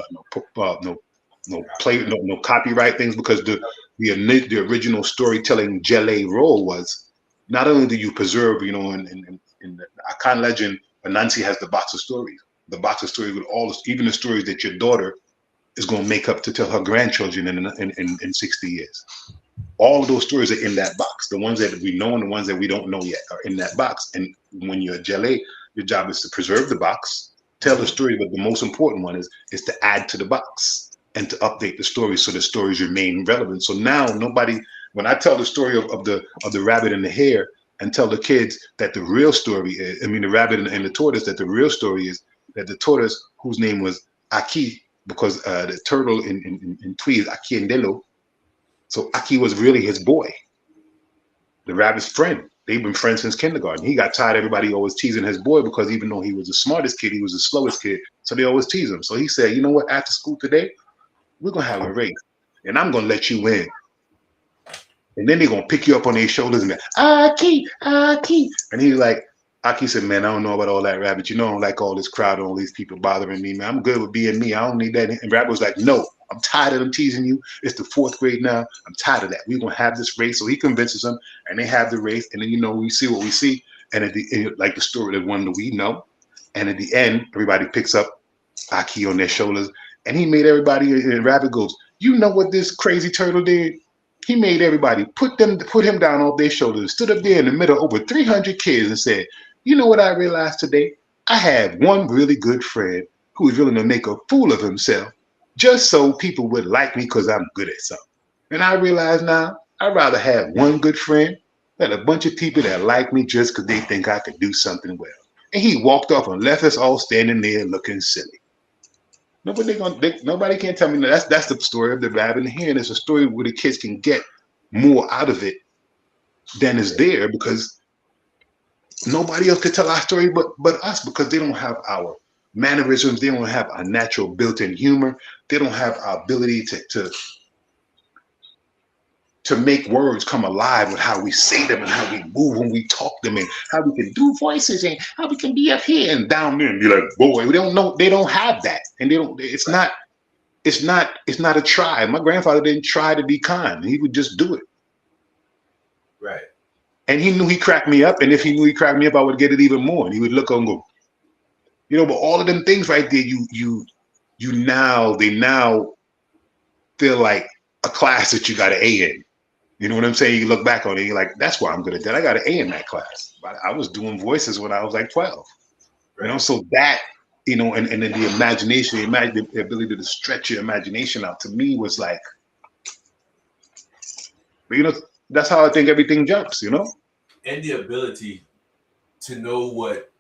about no copyright things, because the original storytelling Jelle role was, not only do you preserve, in the Akan legend, Anansi has the box of stories. The box of stories with even the stories that your daughter is going to make up to tell her grandchildren in 60 years. All of those stories are in that box. The ones that we know and the ones that we don't know yet are in that box. And when you're a Jelle, your job is to preserve the box, tell the story, but the most important one is to add to the box and to update the story so the stories remain relevant. So now when I tell the story of the rabbit and the hare, and tell the kids that the real story is, the rabbit and the tortoise, that the real story is that the tortoise, whose name was Aki, because the turtle in Twi is Aki and Delo, So Aki was really his boy, the rabbit's friend. They've been friends since kindergarten. He got tired of everybody always teasing his boy because even though he was the smartest kid, he was the slowest kid. So they always tease him. So he said, you know what, after school today, we're going to have a race. And I'm going to let you win. And then they're going to pick you up on their shoulders and be, Aki, Aki. And he's like, Aki said, man, I don't know about all that, Rabbit. You know, I don't like all this crowd and all these people bothering me, man. I'm good with being me. I don't need that. And Rabbit was like, no, I'm tired of them teasing you. It's the 4th grade now. I'm tired of that. We're going to have this race. So he convinces them, and they have the race. And then, you know, we see what we see. And at the end, like the story, the one that we know. And at the end, everybody picks up Aki on their shoulders. And he made everybody, and Rabbit goes, you know what this crazy turtle did? He made everybody put him down off their shoulders, stood up there in the middle of over 300 kids and said, you know what I realized today? I have one really good friend who is willing to make a fool of himself just so people would like me because I'm good at something. And I realize now I'd rather have one good friend than a bunch of people that like me just because they think I can do something well. And he walked off and left us all standing there looking silly. Nobody can tell me that. That's the story of the rabbit and the hen. It's a story where the kids can get more out of it than is there because nobody else could tell our story but us, because they don't have our mannerisms. They don't have our natural built-in humor. They don't have our ability to make words come alive with how we say them and how we move when we talk them and how we can do voices and how we can be up here and down there and be like, boy, we don't know. They don't have that. And it's not a try. My grandfather didn't try to be kind. He would just do it. Right. And he knew he cracked me up. And if he knew he cracked me up, I would get it even more. And he would look and go, you know, but all of them things right there, they now feel like a class that you got an A in. You know what I'm saying? You look back on it, you're like, that's why I'm good at that. I got an A in that class. I was doing voices when I was like 12. Right. You know, so that, you know, and then the imagination, the ability to stretch your imagination out to me was like, but, you know, that's how I think everything jumps, you know? And the ability to know what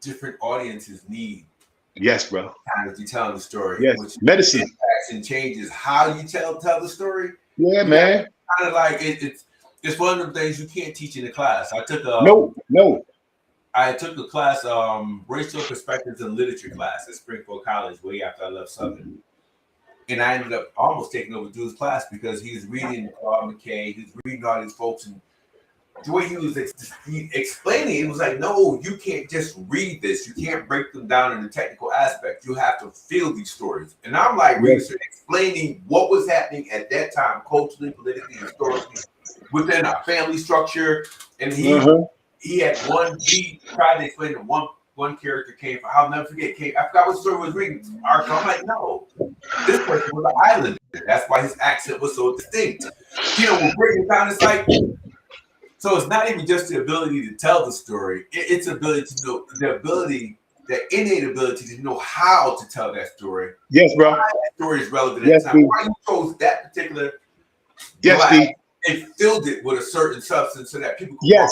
different audiences need. Yes, bro. As you tell the story. Yes, which medicine. Impacts and changes how you tell the story. Yeah, man. Kind of like it's one of the things you can't teach in a class. I took a class, racial perspectives in literature class at Springfield College way after I left Southern. And I ended up almost taking over Drew's class because he was reading Claude McKay, he was reading all these folks, and the way he was explaining it was like, no, you can't just read this. You can't break them down in the technical aspect. You have to feel these stories. And I'm like, explaining what was happening at that time, culturally, politically, historically, within our family structure. And he had he tried to explain that one character came from, I'll never forget, I forgot what story was reading. I'm like, no, this person was an islander. That's why his accent was so distinct. You know, we're breaking down, it's like, so it's not even just the ability to tell the story, it's ability to know, the innate ability to know how to tell that story. Yes, bro. Why that story is relevant at the time. Why you chose that particular Steve. And filled it with a certain substance so that people could Yeah,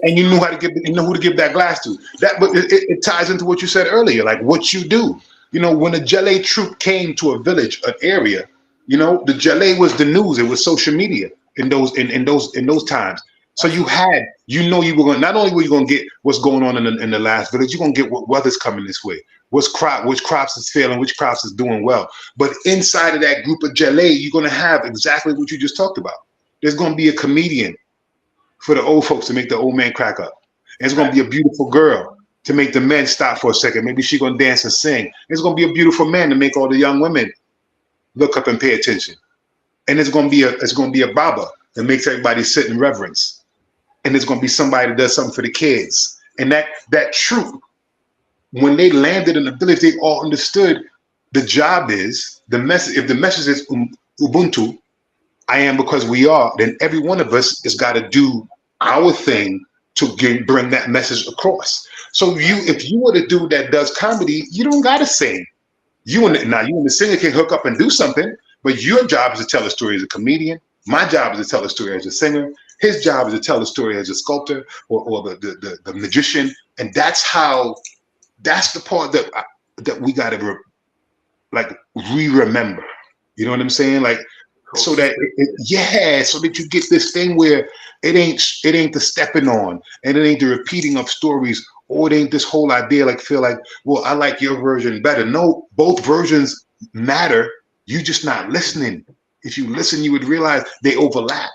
and you know who to give that glass to. But it ties into what you said earlier, like what you do. You know, when a Jelly troop came to a village, an area, you know, the Jelly was the news. It was social media in those times. So you were going. Not only were you going to get what's going on in the last village, you're going to get what weather's coming this way. Which crops is failing, which crops is doing well. But inside of that group of Jelly, you're going to have exactly what you just talked about. There's going to be a comedian for the old folks to make the old man crack up. There's going to be a beautiful girl to make the men stop for a second. Maybe she's going to dance and sing. There's going to be a beautiful man to make all the young women look up and pay attention. And there's going to be a Baba that makes everybody sit in reverence. And there's going to be somebody that does something for the kids. And that troop, when they landed in the village, they all understood the job is the message. If the message is Ubuntu, I am because we are, then every one of us has got to do our thing to bring that message across. So if you were the dude that does comedy, you don't got to sing. You and the singer can hook up and do something, but your job is to tell a story as a comedian. My job is to tell a story as a singer. His job is to tell a story as a sculptor or the magician. And that's the part that we got to remember. You know what I'm saying? Like so that so that you get this thing where it ain't the stepping on, and it ain't the repeating of stories, or it ain't this whole idea like feel like, well, I like your version better. No, both versions matter. You just not listening. If you listen, you would realize they overlap.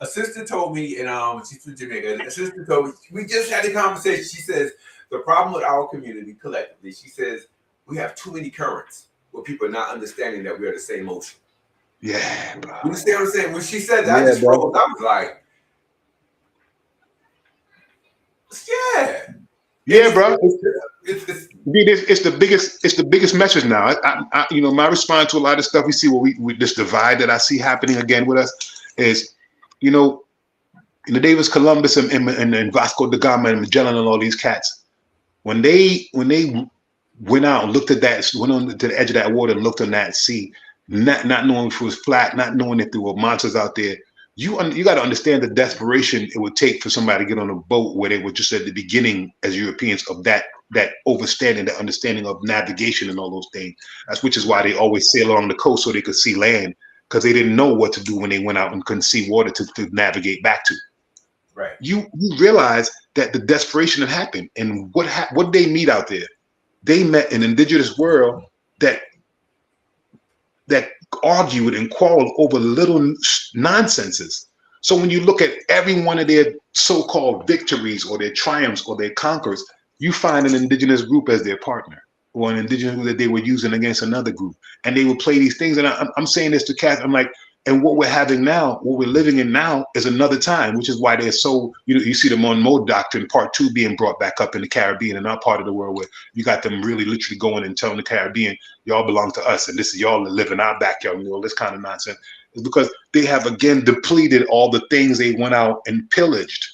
A sister told me, and she's from Jamaica. A sister told me, we just had a conversation. She says the problem with our community collectively, she says we have too many currents where people are not understanding that we are the same ocean. Yeah, bro. You understand what I'm saying? When she said that, I just froze. I was like, yeah, bro. It's the biggest message now. I my response to a lot of stuff we see, with this divide that I see happening again with us is, in the days of Columbus and Vasco da Gama and Magellan and all these cats, when they went out and looked at that, went on to the edge of that water and looked on that sea, not knowing if it was flat, not knowing if there were monsters out there. You got to understand the desperation it would take for somebody to get on a boat where they were just at the beginning as Europeans of that understanding of navigation and all those things. Which is why they always sail along the coast so they could see land, because they didn't know what to do when they went out and couldn't see water to navigate back to. Right. You realize that the desperation had happened, and what did they meet out there? They met an indigenous world that argued and quarreled over little nonsenses. So when you look at every one of their so-called victories or their triumphs or their conquers, you find an indigenous group as their partner, or an indigenous group that they were using against another group, and they would play these things. And I'm saying this to Cass, I'm like, and what we're having now, what we're living in now, is another time, which is why they're so, you see the Monroe Doctrine Part 2 being brought back up in the Caribbean and our part of the world, where you got them really literally going and telling the Caribbean, y'all belong to us, and this is y'all that live in our backyard, all this kind of nonsense. It's because they have again depleted all the things they went out and pillaged.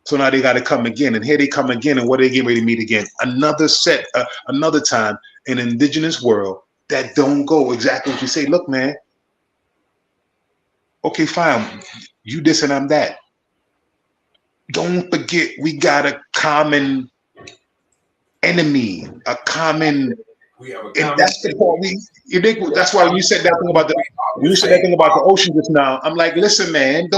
So now they got to come again, and here they come again, and what are they getting ready to meet again? Another time, an indigenous world that don't go exactly what you say. Look, man, okay, fine, you this and I'm that. Don't forget, we got a common enemy, a common. We have a and that's the part that's why when you said that thing about the ocean just now, I'm like, listen, man,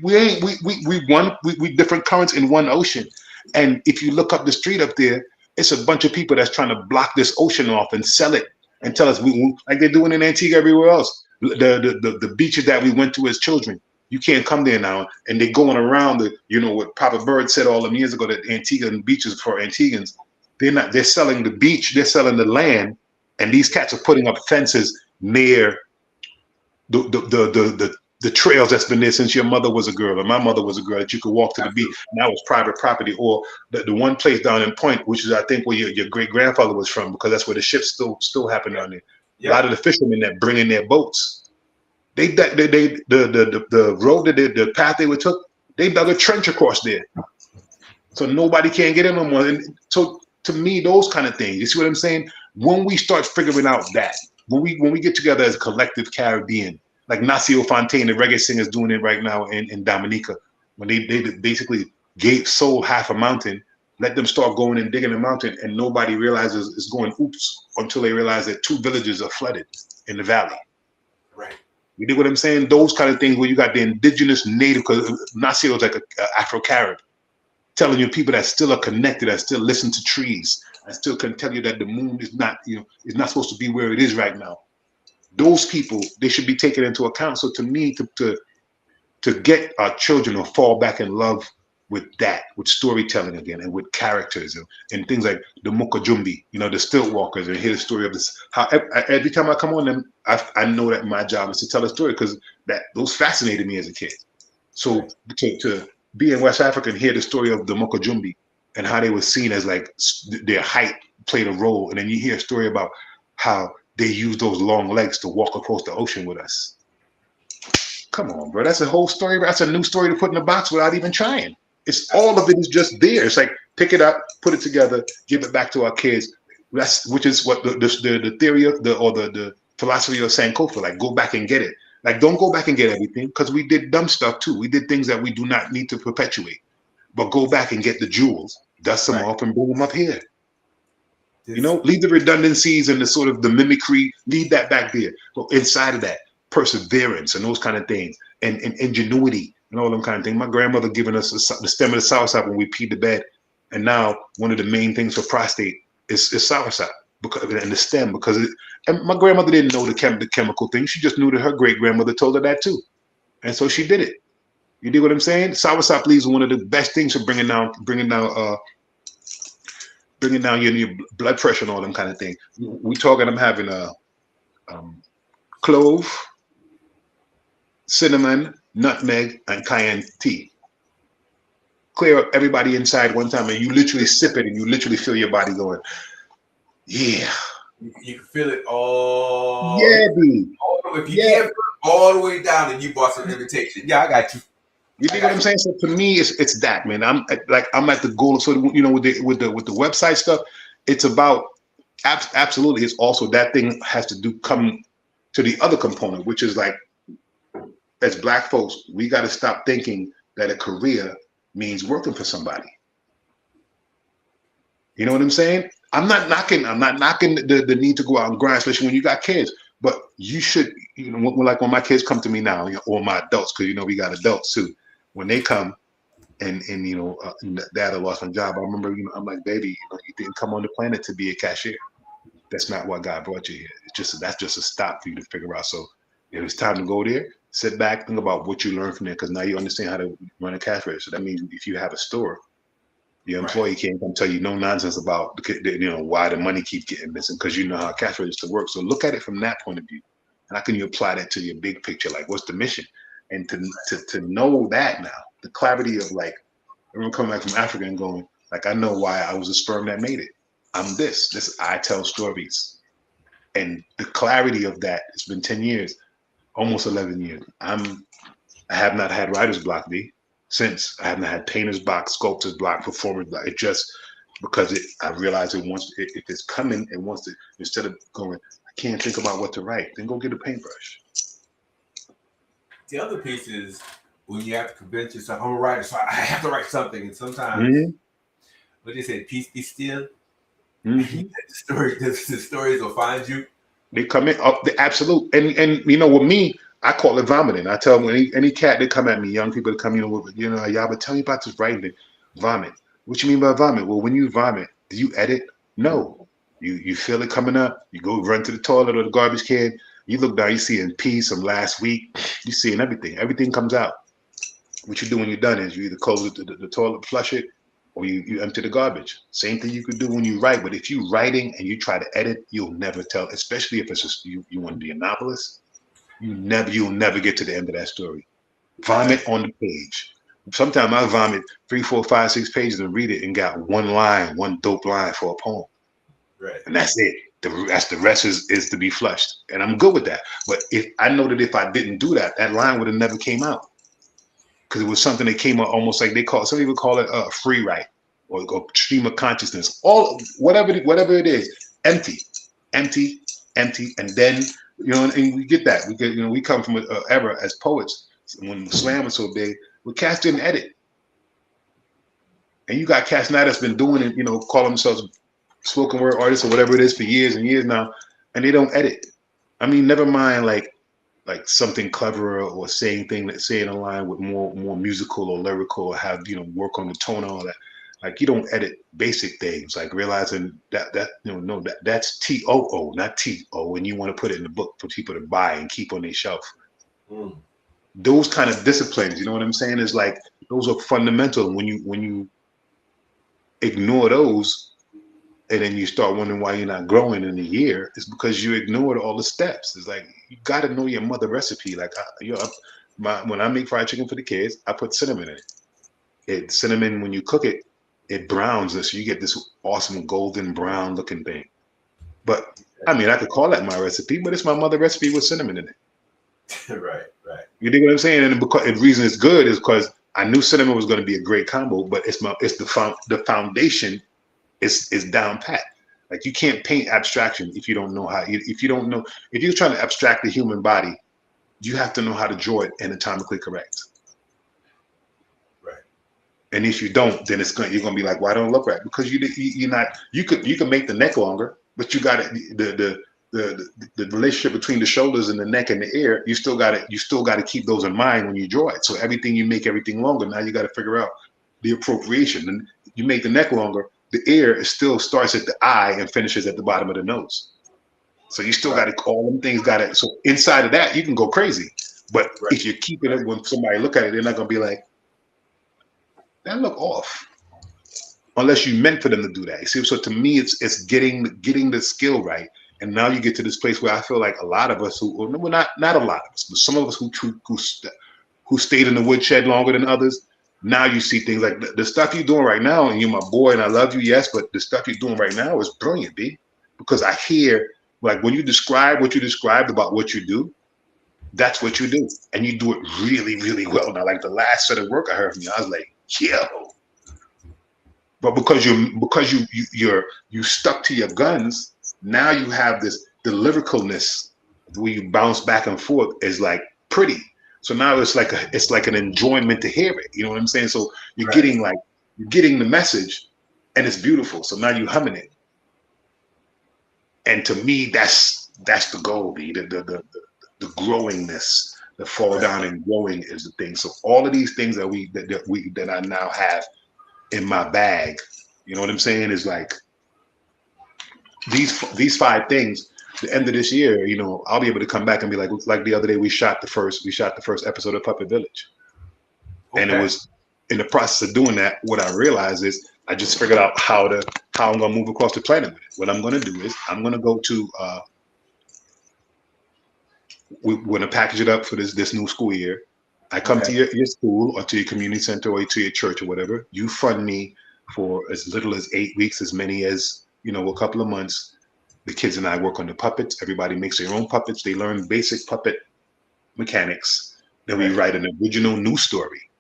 we different currents in one ocean. And if you look up the street up there, it's a bunch of people that's trying to block this ocean off and sell it and tell us like they're doing in Antigua everywhere else. The beaches that we went to as children, you can't come there now. And they're going around what Papa Bird said all them years ago, that Antigua and beaches for Antiguans. They're selling the beach, they're selling the land, and these cats are putting up fences near the trails that's been there since your mother was a girl, or my mother was a girl, that you could walk to the beach, and that was private property. Or the one place down in Point, which is I think where your great grandfather was from, because that's where the ships still happen down there. A lot of the fishermen that bring in their boats, the road the path they took, they dug a trench across there, so nobody can get in no more. And so to me, those kind of things, you see what I'm saying? When we start figuring out that, when we get together as a collective Caribbean, like Nacio Fontaine, the reggae singers doing it right now in Dominica, when they basically sold half a mountain, let them start going and digging the mountain, and nobody realizes it's going oops until they realize that 2 villages are flooded in the valley. Right. You dig what I'm saying? Those kind of things where you got the indigenous native, because Nacio is like a Afro-Carib, telling you people that still are connected, that still listen to trees, and still can tell you that the moon is not, is not supposed to be where it is right now. Those people, they should be taken into account. So to me, to get our children to fall back in love with storytelling again, and with characters and things like the Mukajumbi, the stilt walkers, and hear the story of this. How every time I come on them, I know that my job is to tell a story, because those fascinated me as a kid. So to be in West Africa and hear the story of the Mukajumbi and how they were seen as like their height played a role, and then you hear a story about how they use those long legs to walk across the ocean with us. Come on, bro. That's a whole story. That's a new story to put in the box without even trying. It's all of it is just there. It's like pick it up, put it together, give it back to our kids. Which is what the theory of the philosophy of Sankofa. Like, go back and get it. Like, don't go back and get everything, because we did dumb stuff too. We did things that we do not need to perpetuate. But go back and get the jewels, dust them off, and bring them up here. Leave the redundancies and the sort of the mimicry, leave that back there. But inside of that, perseverance and those kind of things, and ingenuity and all them kind of things. My grandmother giving us the stem of the soursop when we peed the bed, and now one of the main things for prostate is soursop, because and the stem, because and my grandmother didn't know the chemical thing. She just knew that her great grandmother told her that too, and so she did it. You dig what I'm saying? Soursop leaves are one of the best things for bringing down your blood pressure and all them kind of things. We talking. I'm having a clove, cinnamon, nutmeg, and cayenne tea. Clear up everybody inside one time, and you literally sip it, and you literally feel your body going, yeah. You can feel it all. Yeah, dude. If you can't feel it all the way down, then you bought some invitation. Yeah, I got you. You think what I'm saying? So for me, it's that, man. I'm at the goal. So with the website stuff, it's about absolutely. It's also that thing has to come to the other component, which is like, as Black folks, we got to stop thinking that a career means working for somebody. You know what I'm saying? I'm not knocking the need to go out and grind, especially when you got kids. But you should, like when my kids come to me now, or my adults, because we got adults too. When they come and dad, I lost my job. I remember, I'm like, baby, you didn't come on the planet to be a cashier. That's not why God brought you here. That's just a stop for you to figure out. So if it's time to go there, sit back, think about what you learned from there, because now you understand how to run a cash register. That means if you have a store, your employee can't come tell you no nonsense about why the money keeps getting missing, because you know how a cash register works. So look at it from that point of view. And how can you apply that to your big picture? Like, what's the mission? And to know that now, the clarity of like, everyone coming back from Africa and going, like, I know why I was a sperm that made it. I'm this, I tell stories. And the clarity of that, it's been 10 years, almost 11 years. I have not had writer's block, B, since. I haven't had painter's block, sculptor's block, performer's block. It just, because I realized if it's coming, it wants to, instead of going, I can't think about what to write, then go get a paintbrush. The other piece is when you have to convince yourself, I'm a writer, so I have to write something. And sometimes, what they say, peace be still. The stories will find you. They come in up the absolute, and with me, I call it vomiting. I tell them any cat that come at me, young people that come, Iyaba, tell me about this writing thing. Vomit. What you mean by vomit? Well, when you vomit, do you edit? No. You feel it coming up. You go run to the toilet or the garbage can. You look down, you see in peace from last week. You seeing everything. Everything comes out. What you do when you're done is you either close it to the toilet, flush it, or you empty the garbage. Same thing you could do when you write. But if you're writing and you try to edit, you'll never tell. Especially if it's just you want to be a novelist, you'll never get to the end of that story. Vomit on the page. Sometimes I vomit 3, 4, 5, 6 pages and read it and got one dope line for a poem. Right. And that's it. The rest is to be flushed, and I'm good with that. But if I know that if I didn't do that, that line would have never came out, because it was something that came out almost like some people call it a free write or stream of consciousness. All whatever it is, empty, and then and we get that. We come from an era as poets when the slam was so big, but cats didn't edit, and you got cats now that's been doing it. Call themselves spoken word artists or whatever it is for years and years now, and they don't edit. I mean, never mind like something cleverer or saying a line with more musical or lyrical, or have work on the tone and all that. Like, you don't edit basic things, like realizing that's TOO, not TO, and you want to put it in the book for people to buy and keep on their shelf. Those kind of disciplines, you know what I'm saying, is like, those are fundamental. When you ignore those, and then you start wondering why you're not growing in a year, it's because you ignored all the steps. It's like, you got to know your mother recipe. Like, when I make fried chicken for the kids, I put cinnamon in it. Cinnamon, when you cook it, it browns it, so you get this awesome golden brown looking thing. But I mean, I could call that my recipe, but it's my mother recipe with cinnamon in it. Right. You dig what I'm saying? And the reason it's good is because I knew cinnamon was going to be a great combo, but it's the foundation. Is down pat. Like, you can't paint abstraction if you don't know how. If you're trying to abstract the human body, you have to know how to draw it anatomically correct. Right. And if you don't, then you're gonna be like, why don't it look right? Because you're not. You can make the neck longer, but you got it. the relationship between the shoulders and the neck and the ear, you still got to keep those in mind when you draw it. So everything you make everything longer. Now you got to figure out the appropriation. And you make the neck longer, the ear still starts at the eye and finishes at the bottom of the nose. So you still got to, all them things got it. So inside of that, you can go crazy. But if you're keeping it, when somebody look at it, they're not gonna be like, that look off. Unless you meant for them to do that. You see, so to me, it's getting the skill right. And now you get to this place where I feel like a lot of us well, not a lot of us, but some of us who stayed in the woodshed longer than others. Now you see things like the stuff you're doing right now, and you're my boy, and I love you, yes, but the stuff you're doing right now is brilliant, B. Because I hear, like, when you describe what you described about what you do, that's what you do, and you do it really, really well. Now, like the last set of work I heard from you, I was like, yo. But because you stuck to your guns, now you have this, the lyricalness where you bounce back and forth is like pretty. So now it's like an enjoyment to hear it. You know what I'm saying? So you're getting the message, and it's beautiful. So now you humming it, and to me, that's the goal. The growingness, the fall down and growing is the thing. So all of these things that I now have in my bag, you know what I'm saying, is like these 5 things. The end of this year, you know, I'll be able to come back and be like the other day we shot the first episode of Puppet Village, and it was in the process of doing that. What I realized is I just figured out how I'm gonna move across the planet with it. What I'm gonna do is I'm gonna go to we're gonna package it up for this new school year. I come to your school or to your community center or to your church or whatever. You fund me for as little as 8 weeks, as many as, you know, a couple of months. The kids and I work on the puppets. Everybody makes their own puppets. They learn basic puppet mechanics. Then we write an original new story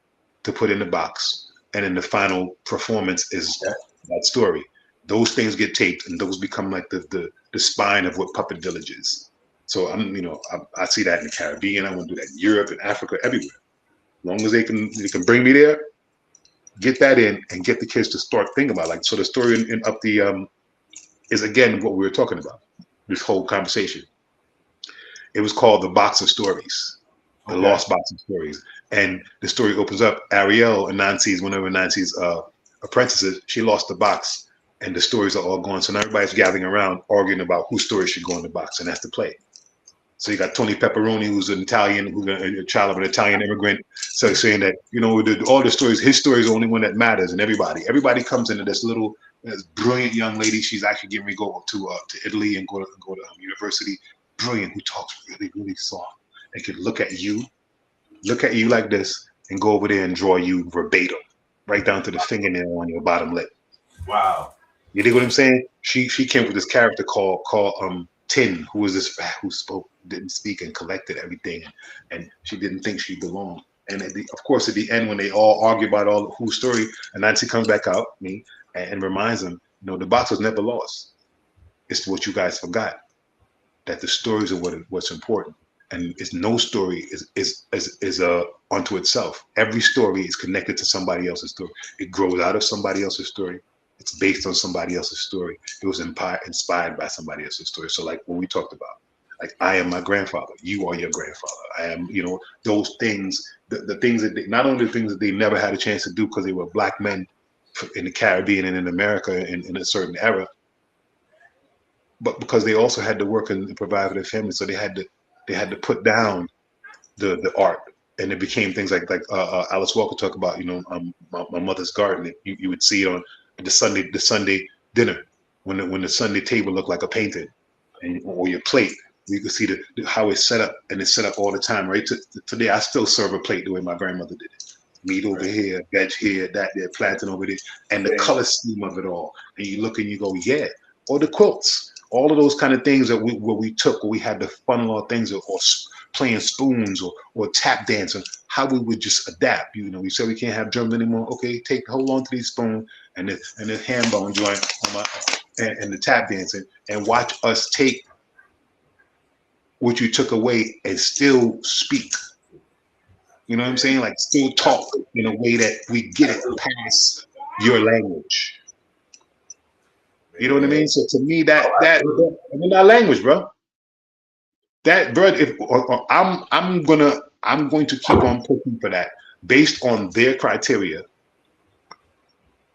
to put in the box. And then the final performance is that story. Those things get taped, and those become like the spine of what Puppet Village is. So I see that in the Caribbean. I want to do that in Europe and Africa, everywhere. As long as they can bring me there, get that in, and get the kids to start thinking about it. Like, so the story in Up the is again what we were talking about, this whole conversation. It was called The Box of Stories, The Lost Box of Stories. And the story opens up, Ariel and Nancy's apprentices, she lost the box, and the stories are all gone. So now everybody's gathering around arguing about whose story should go in the box, and that's the play. So you got Tony Pepperoni, who's an Italian, who's a child of an Italian immigrant, so saying that, you know, all the stories, his story is the only one that matters, and everybody comes into this brilliant young lady. She's actually getting ready to go to Italy and go to university. Brilliant, who talks really, really soft, and can look at you like this, and go over there and draw you verbatim, right down to the fingernail on your bottom lip. Wow. You dig what I'm saying? She came with this character called Tin, who was this who didn't speak and collected everything, and she didn't think she belonged. And of course, at the end, when they all argue about whose story, and Nancy comes back out, and reminds them, you know, the box was never lost. It's what you guys forgot, that the stories are what's important, and it's no story is unto itself. Every story is connected to somebody else's story. It grows out of somebody else's story. It's based on somebody else's story. It was inspired by somebody else's story. So like what we talked about, like I am my grandfather, you are your grandfather. I am, you know, those things, the things that not only the things that they never had a chance to do because they were Black men in the Caribbean and in America in a certain era, but because they also had to work and provide for their family. So they had to put down the art, and it became things like Alice Walker talked about, you know, my mother's garden. You would see it on the Sunday dinner when the Sunday table looked like a painting, or your plate. You could see how it's set up, and it's set up all the time. Right today, I still serve a plate the way my grandmother did it. Meat over here, veg here, that there, plantain over there, and the color scheme of it all. And you look and you go, yeah. Or the quilts, all of those kind of things that we had to funnel our things, or playing spoons or tap dancing, how we would just adapt. You know, we said we can't have drums anymore. Okay, hold on to these spoon and the hand bone joint and the tap dancing, and watch us take what you took away and still speak. You know what I'm saying? Like still talk in a way that we get it past your language. You know what I mean? So to me, that I mean, our language, bro. that, bro. I'm going to keep on pushing for that based on their criteria.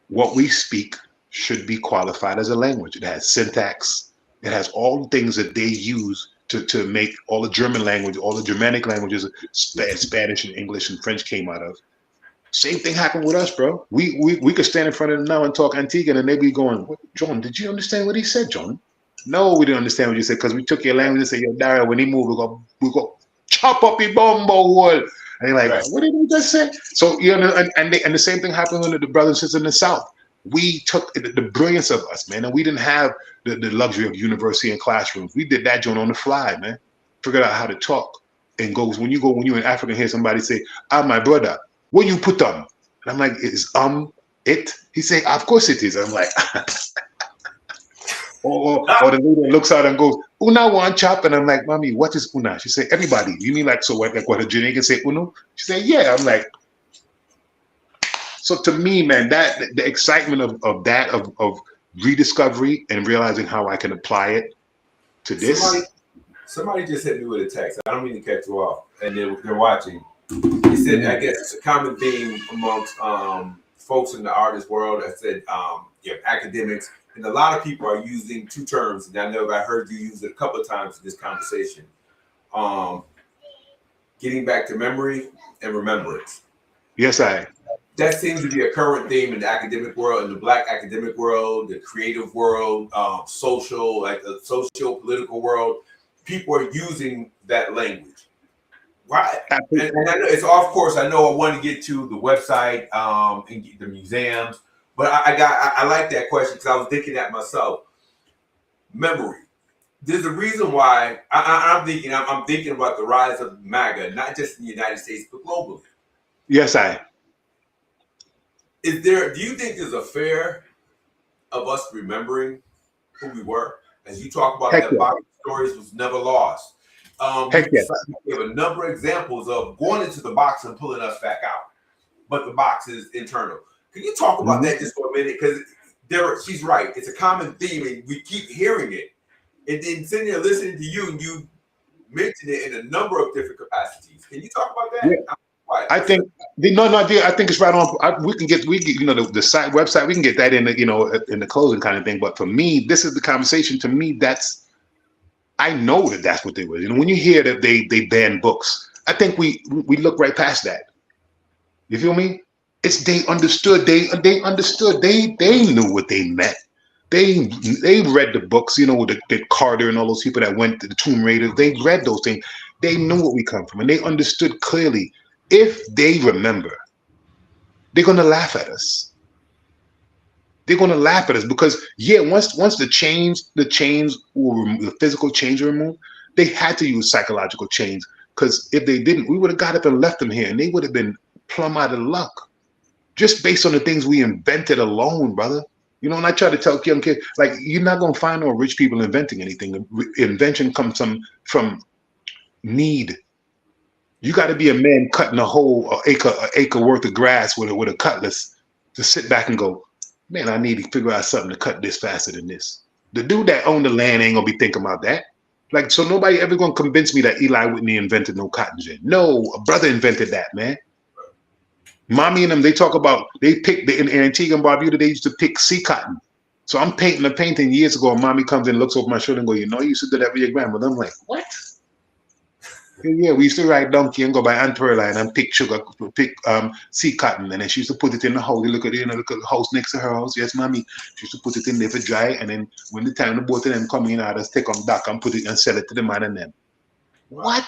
What we speak should be qualified as a language. It has syntax. It has all the things that they use to make all the German language, all the Germanic languages, Spanish and English and French came out of. Same thing happened with us, bro. We could stand in front of them now and talk Antiguan, and they be going, John, did you understand what he said, John? No, we didn't understand what you said because we took your language and said, yo, Dario, when he moved, we go chop up your bumbo wall. And they're like, right. What did he just say? So, you know, and the same thing happened with the brothers and sisters in the South. We took the brilliance of us, man, and we didn't have the luxury of university and classrooms. We did that joint on the fly, man. Figured out how to talk. And goes when you're in Africa and hear somebody say, my brother, what you put on? And I'm like, is it? He say, of course it is. I'm like, or the lady looks out and goes, Una one chop, and I'm like, mommy, what is Una? She say, everybody. You mean like so what? Like what a Jamaican say Uno? She say, yeah. I'm like, so to me, man, that the excitement of rediscovery and realizing how I can apply it to this. Somebody just hit me with a text. I don't mean to cut you off, and they're watching. He said, I guess it's a common theme amongst folks in the artist world. I said, academics, and a lot of people are using two terms, and I know I heard you use it a couple of times in this conversation. Getting back to memory and remembrance. Yes, that seems to be a current theme in the academic world, in the Black academic world, the creative world, social, like the social political world. People are using that language. Why? And I know it's off course. I know I want to get to the website and get the museums, but I like that question because I was thinking that myself. Memory. There's a reason why I'm thinking about the rise of MAGA, not just in the United States but globally. Yes, do you think there's a fear of us remembering who we were? As you talk about that box of stories was never lost. We have a number of examples of going into the box and pulling us back out, but the box is internal. Can you talk about that just for a minute? Because she's right. It's a common theme, and we keep hearing it. And then sitting there listening to you, and you mention it in a number of different capacities. Can you talk about that? Yeah. I think I think it's right on. We get the site website. We can get that in the closing kind of thing. But for me, this is the conversation. To me, I know that's what they were. When you hear that they ban books, I think we look right past that. You feel me? It's they understood. They understood. They knew what they meant. They read the books. With the Carter and all those people that went to the Tomb Raiders. They read those things. They knew where we come from, and they understood clearly. If they remember, they're gonna laugh at us. They're gonna laugh at us because once the chains or the physical chains were removed, they had to use psychological chains because if they didn't, we would have got up and left them here, and they would have been plumb out of luck, just based on the things we invented alone, brother. And I try to tell young kids, like, you're not gonna find no rich people inventing anything. Invention comes from need. You got to be a man cutting a whole acre worth of grass with a cutlass to sit back and go, man, I need to figure out something to cut this faster than this. The dude that owned the land ain't gonna be thinking about that. Like, so nobody ever gonna convince me that Eli Whitney invented no cotton gin. No, a brother invented that, man. Mommy and them, they talk about in Antigua and Barbuda, they used to pick sea cotton. So I'm painting a painting years ago, and mommy comes in, looks over my shoulder, and go, you used to do that with your grandmother. I'm like, what? Yeah, we used to ride donkey and go by Antwerp and pick sugar, pick sea cotton, and then she used to put it in the house. Look at the house next to her house. Yes, mommy. She used to put it in there for dry, and then when the time the both of them come in, I just take them back and put it and sell it to the man and them. What?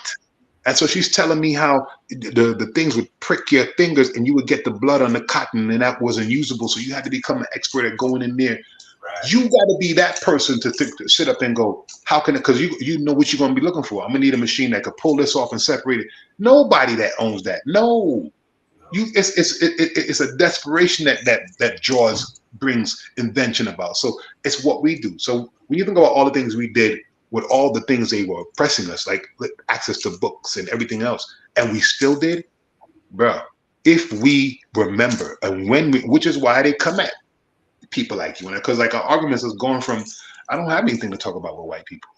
And so she's telling me how the things would prick your fingers, and you would get the blood on the cotton, and that wasn't usable. So you had to become an expert at going in there. Right. You got to be that person to sit up and go, how can it? Because you know what you're going to be looking for. I'm gonna need a machine that could pull this off and separate it. Nobody that owns that. No, it's a desperation that brings invention about. So it's what we do. So when you think about all the things we did with all the things they were oppressing us, like access to books and everything else, and we still did, bro. If we remember, and which is why they come at people like you, because like our arguments is going from, I don't have anything to talk about with white people.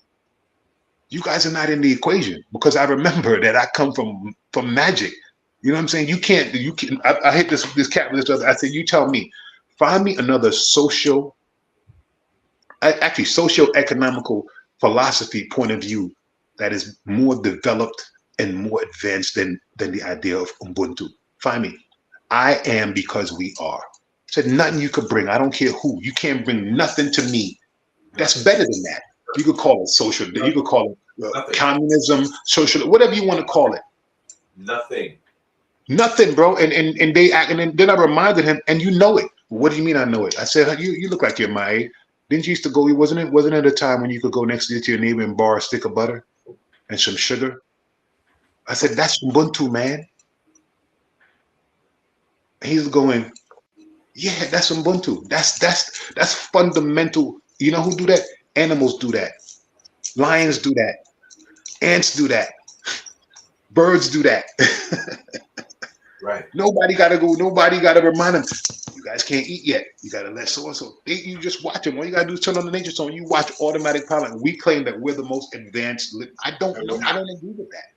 You guys are not in the equation because I remember that I come from magic. You know what I'm saying? You can't. I hit this cat with this other. I said, you tell me, find me another socio-economical philosophy point of view that is more developed and more advanced than the idea of Ubuntu. Find me. I am because we are. I said nothing you could bring. I don't care who. You can't bring nothing to me. That's better than that. You could call it social. You could call it communism, social, whatever you want to call it. Nothing, bro. And they act. And then I reminded him, and you know it. What do you mean I know it? I said, you look like you're my age. Didn't you used to go? Wasn't it a time when you could go next to your neighbor and borrow a stick of butter and some sugar? I said, that's Ubuntu, man. He's going, yeah, that's Ubuntu. That's fundamental. You know who do that? Animals do that. Lions do that. Ants do that. Birds do that. Right. Nobody got to remind them. You guys can't eat yet. You got to let so-and-so. You just watch them. All you got to do is turn on the nature zone. You watch automatic pilot. We claim that we're the most advanced. I don't agree with that.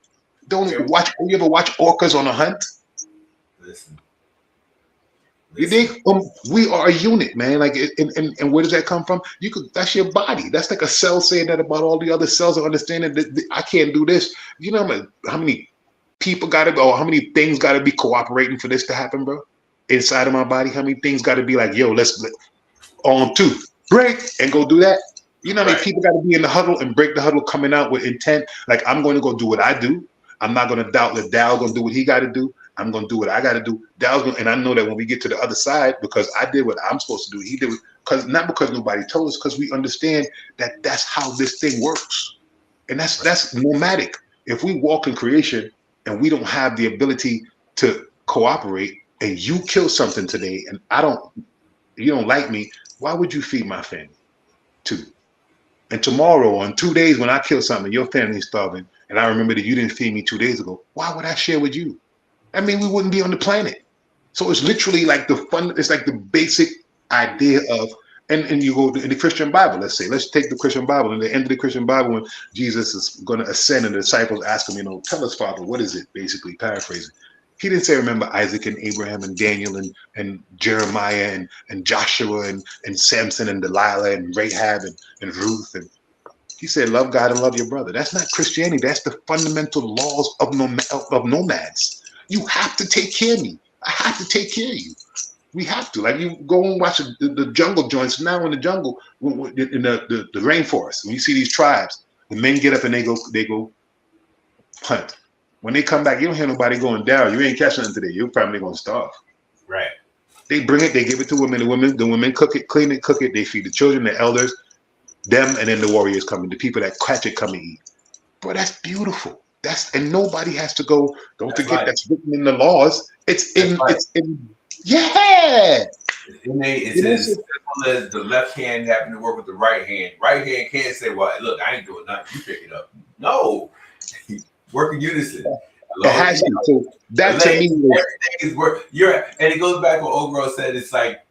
You ever watch orcas on a hunt? Listen. You think we are a unit, man? Like, and where does that come from? That's your body. That's like a cell saying that about all the other cells are understanding that I can't do this. You know how many people got to go? How many things got to be cooperating for this to happen, bro? Inside of my body, how many things got to be like, yo, let's on two, break, and go do that? You know how many people got to be in the huddle and break the huddle, coming out with intent? Like, I'm going to go do what I do. I'm not going to doubt that Dal going to do what he got to do. I'm going to do what I got to do. And I know that when we get to the other side, because I did what I'm supposed to do, he did, not because nobody told us, because we understand that that's how this thing works. And that's nomadic. If we walk in creation and we don't have the ability to cooperate, and you kill something today and you don't like me, why would you feed my family? Too. And tomorrow, on 2 days, when I kill something, your family's starving, and I remember that you didn't feed me 2 days ago, why would I share with you? I mean, we wouldn't be on the planet. So it's literally like it's like the basic idea of, and you go in the Christian Bible, let's take the Christian Bible, and the end of the Christian Bible, when Jesus is going to ascend and the disciples ask him, tell us, Father, what is it? Basically paraphrasing. He didn't say, remember Isaac and Abraham and Daniel and Jeremiah and Joshua and Samson and Delilah and Rahab and Ruth. And he said, love God and love your brother. That's not Christianity. That's the fundamental laws of nomads. You have to take care of me. I have to take care of you. We have to. Like, you go and watch the jungle joints now in the jungle, in the rainforest. When you see these tribes, the men get up and they go hunt. When they come back, you don't hear nobody going down. You ain't catching them today. You're probably going to starve. Right. They bring it. They give it to women. The women cook it, clean it, cook it. They feed the children, the elders, them, and then the warriors come. The people that catch it come and eat. Bro, that's beautiful. And nobody has to go. Don't forget that's written in the laws. It's in. Yeah. It's as simple as the left hand having to work with the right hand. Right hand can't say, well, look, I ain't doing nothing. You pick it up. No. Work in unison. It has to. So that to me, everything is work. And it goes back to what Ogro said. It's like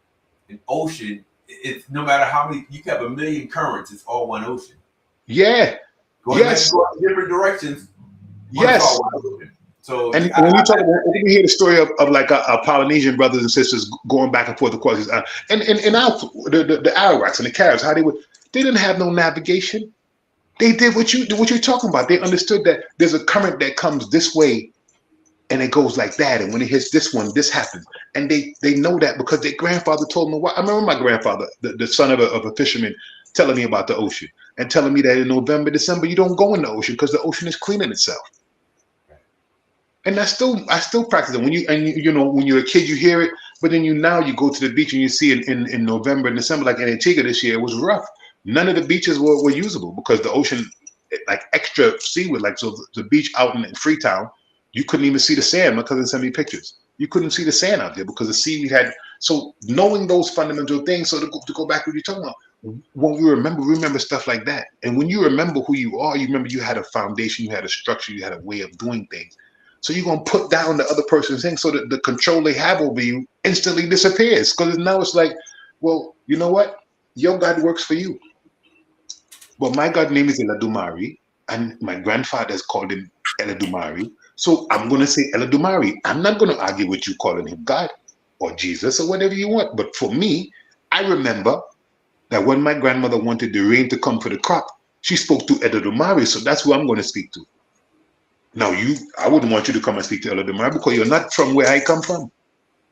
an ocean. It's no matter how many you have a million currents. It's all one ocean. Yeah. Going in different directions. Yes. So and when you talk about, when you hear the story of like a Polynesian brothers and sisters going back and forth across and the Arawaks and the Caribs, they didn't have no navigation. They did what you're talking about. They understood that there's a current that comes this way and it goes like that. And when it hits this one, this happens. And they know that because their grandfather told them. I remember my grandfather, the son of a fisherman, telling me about the ocean and telling me that in November, December, you don't go in the ocean because the ocean is cleaning itself. And I still practice it. When you're a kid, you hear it, but then you go to the beach and you see it in November and December, like in Antigua this year, it was rough. None of the beaches were usable because the ocean, like extra seaweed, like so the beach out in Freetown, you couldn't even see the sand. My cousin sent me pictures. You couldn't see the sand out there because the seaweed had. So knowing those fundamental things, so to go back to what you're talking about, when we remember stuff like that. And when you remember who you are, you remember you had a foundation, you had a structure, you had a way of doing things. So you're going to put down the other person's thing so that the control they have over you instantly disappears. Because now it's like, well, you know what? Your God works for you. Well, my God name is Eladumari. and my grandfather has called him Eledumare. So I'm going to say Eledumare. I'm not going to argue with you calling him God or Jesus or whatever you want. But for me, I remember that when my grandmother wanted the rain to come for the crop, she spoke to Eledumare. So that's who I'm going to speak to. Now, I wouldn't want you to come and speak to Eledumare because you're not from where I come from,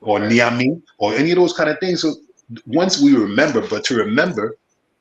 or near me, or any of those kind of things. So once we remember, but to remember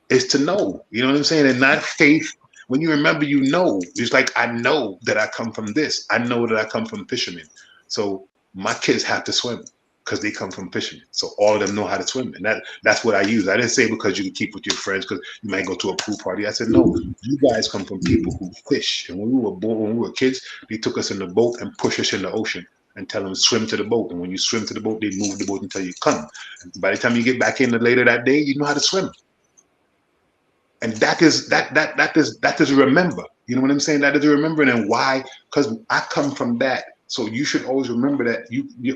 is to know. You know what I'm saying? And not faith. When you remember, you know. It's like, I know that I come from this. I know that I come from fishermen. So my kids have to swim because they come from fishermen. So all of them know how to swim. And that's what I use. I didn't say because you can keep with your friends because you might go to a pool party. I said, no, you guys come from people who fish. And when we were kids, they took us in the boat and pushed us in the ocean and tell them swim to the boat. And when you swim to the boat, they move the boat until you come. And by the time you get back in later that day, you know how to swim. And that is remember. You know what I'm saying? That is remembering. And why? Because I come from that. So you should always remember that.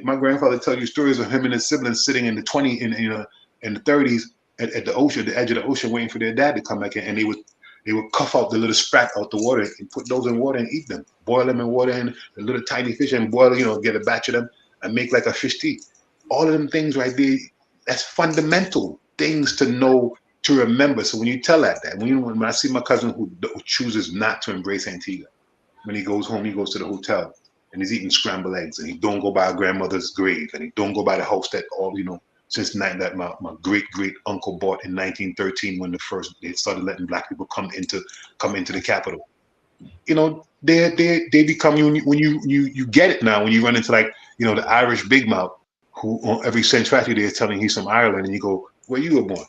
My grandfather tell you stories of him and his siblings sitting in the 30s at the ocean, the edge of the ocean, waiting for their dad to come back in, and they would cuff out the little sprat out the water and put those in water and eat them, boil them in water and the little tiny fish and boil, get a batch of them and make like a fish tea. All of them things right there. That's fundamental things to know. To remember. So when you tell that, when I see my cousin who chooses not to embrace Antigua, when he goes home, he goes to the hotel and he's eating scrambled eggs, and he don't go by a grandmother's grave, and he don't go by the house that since night that my great uncle bought in 1913 when they started letting black people come into the capital. They become when you get it now when you run into the Irish big mouth who on every century they're telling he's from Ireland, and you go, where you were born?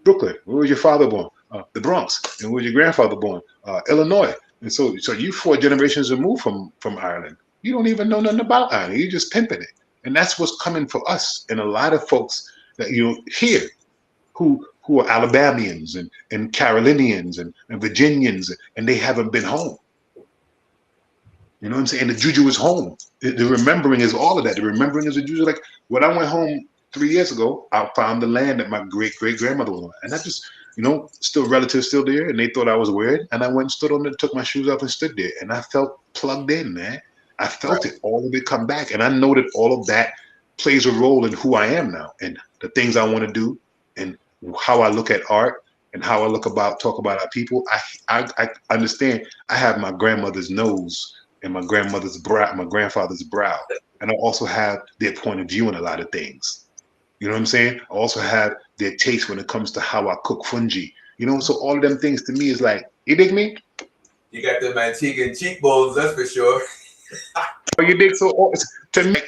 Brooklyn. Where was your father born? The Bronx. And where was your grandfather born? Illinois. And so you 4 generations removed from Ireland. You don't even know nothing about Ireland. You're just pimping it. And that's what's coming for us. And a lot of folks that here who are Alabamians and Carolinians and Virginians, and they haven't been home. You know what I'm saying? The juju is home. The remembering is all of that. The remembering is the juju. Like when I went home 3 years ago, I found the land that my great-great-grandmother was on. And I just, still relatives still there, and they thought I was weird. And I went and stood on it, took my shoes off and stood there. And I felt plugged in, man. I felt it, all of it come back. And I know that all of that plays a role in who I am now and the things I want to do and how I look at art and how I talk about our people. I understand I have my grandmother's nose and my grandmother's brow, my grandfather's brow. And I also have their point of view on a lot of things. You know what I'm saying? I also have their taste when it comes to how I cook fungi. So all of them things to me is like, you dig me? You got them Antiguan cheekbones, that's for sure. Oh, you dig? So to me,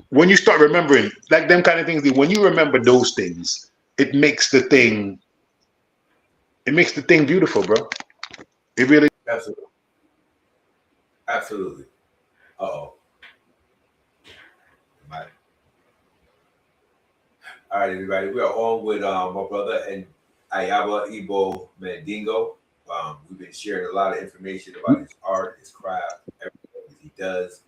when you start remembering like them kind of things, when you remember those things, it makes the thing beautiful, bro. It really. Absolutely. Uh-oh. Right. All right, everybody. We are on with my brother and Iyaba Mandingo. We've been sharing a lot of information about his art, his craft, everything that he does.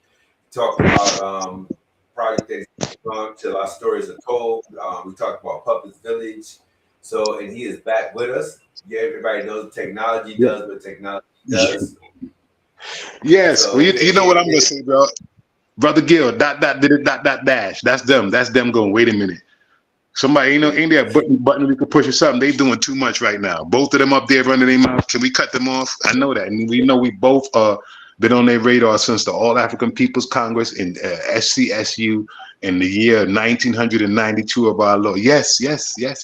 Talked about project that he's on till our stories are told. We talked about Puppets Village. So, and he is back with us. Yeah, everybody knows technology does what technology does. Yes, so, well, you know what I'm gonna say, bro. Brother Gil, dot dash. That's them. That's them going, wait a minute. Somebody, ain't there a button we could push or something? They doing too much right now. Both of them up there running their mouth. Can we cut them off? I know that. And we know we both been on their radar since the All African People's Congress in SCSU in the year 1992 of our Lord. Yes,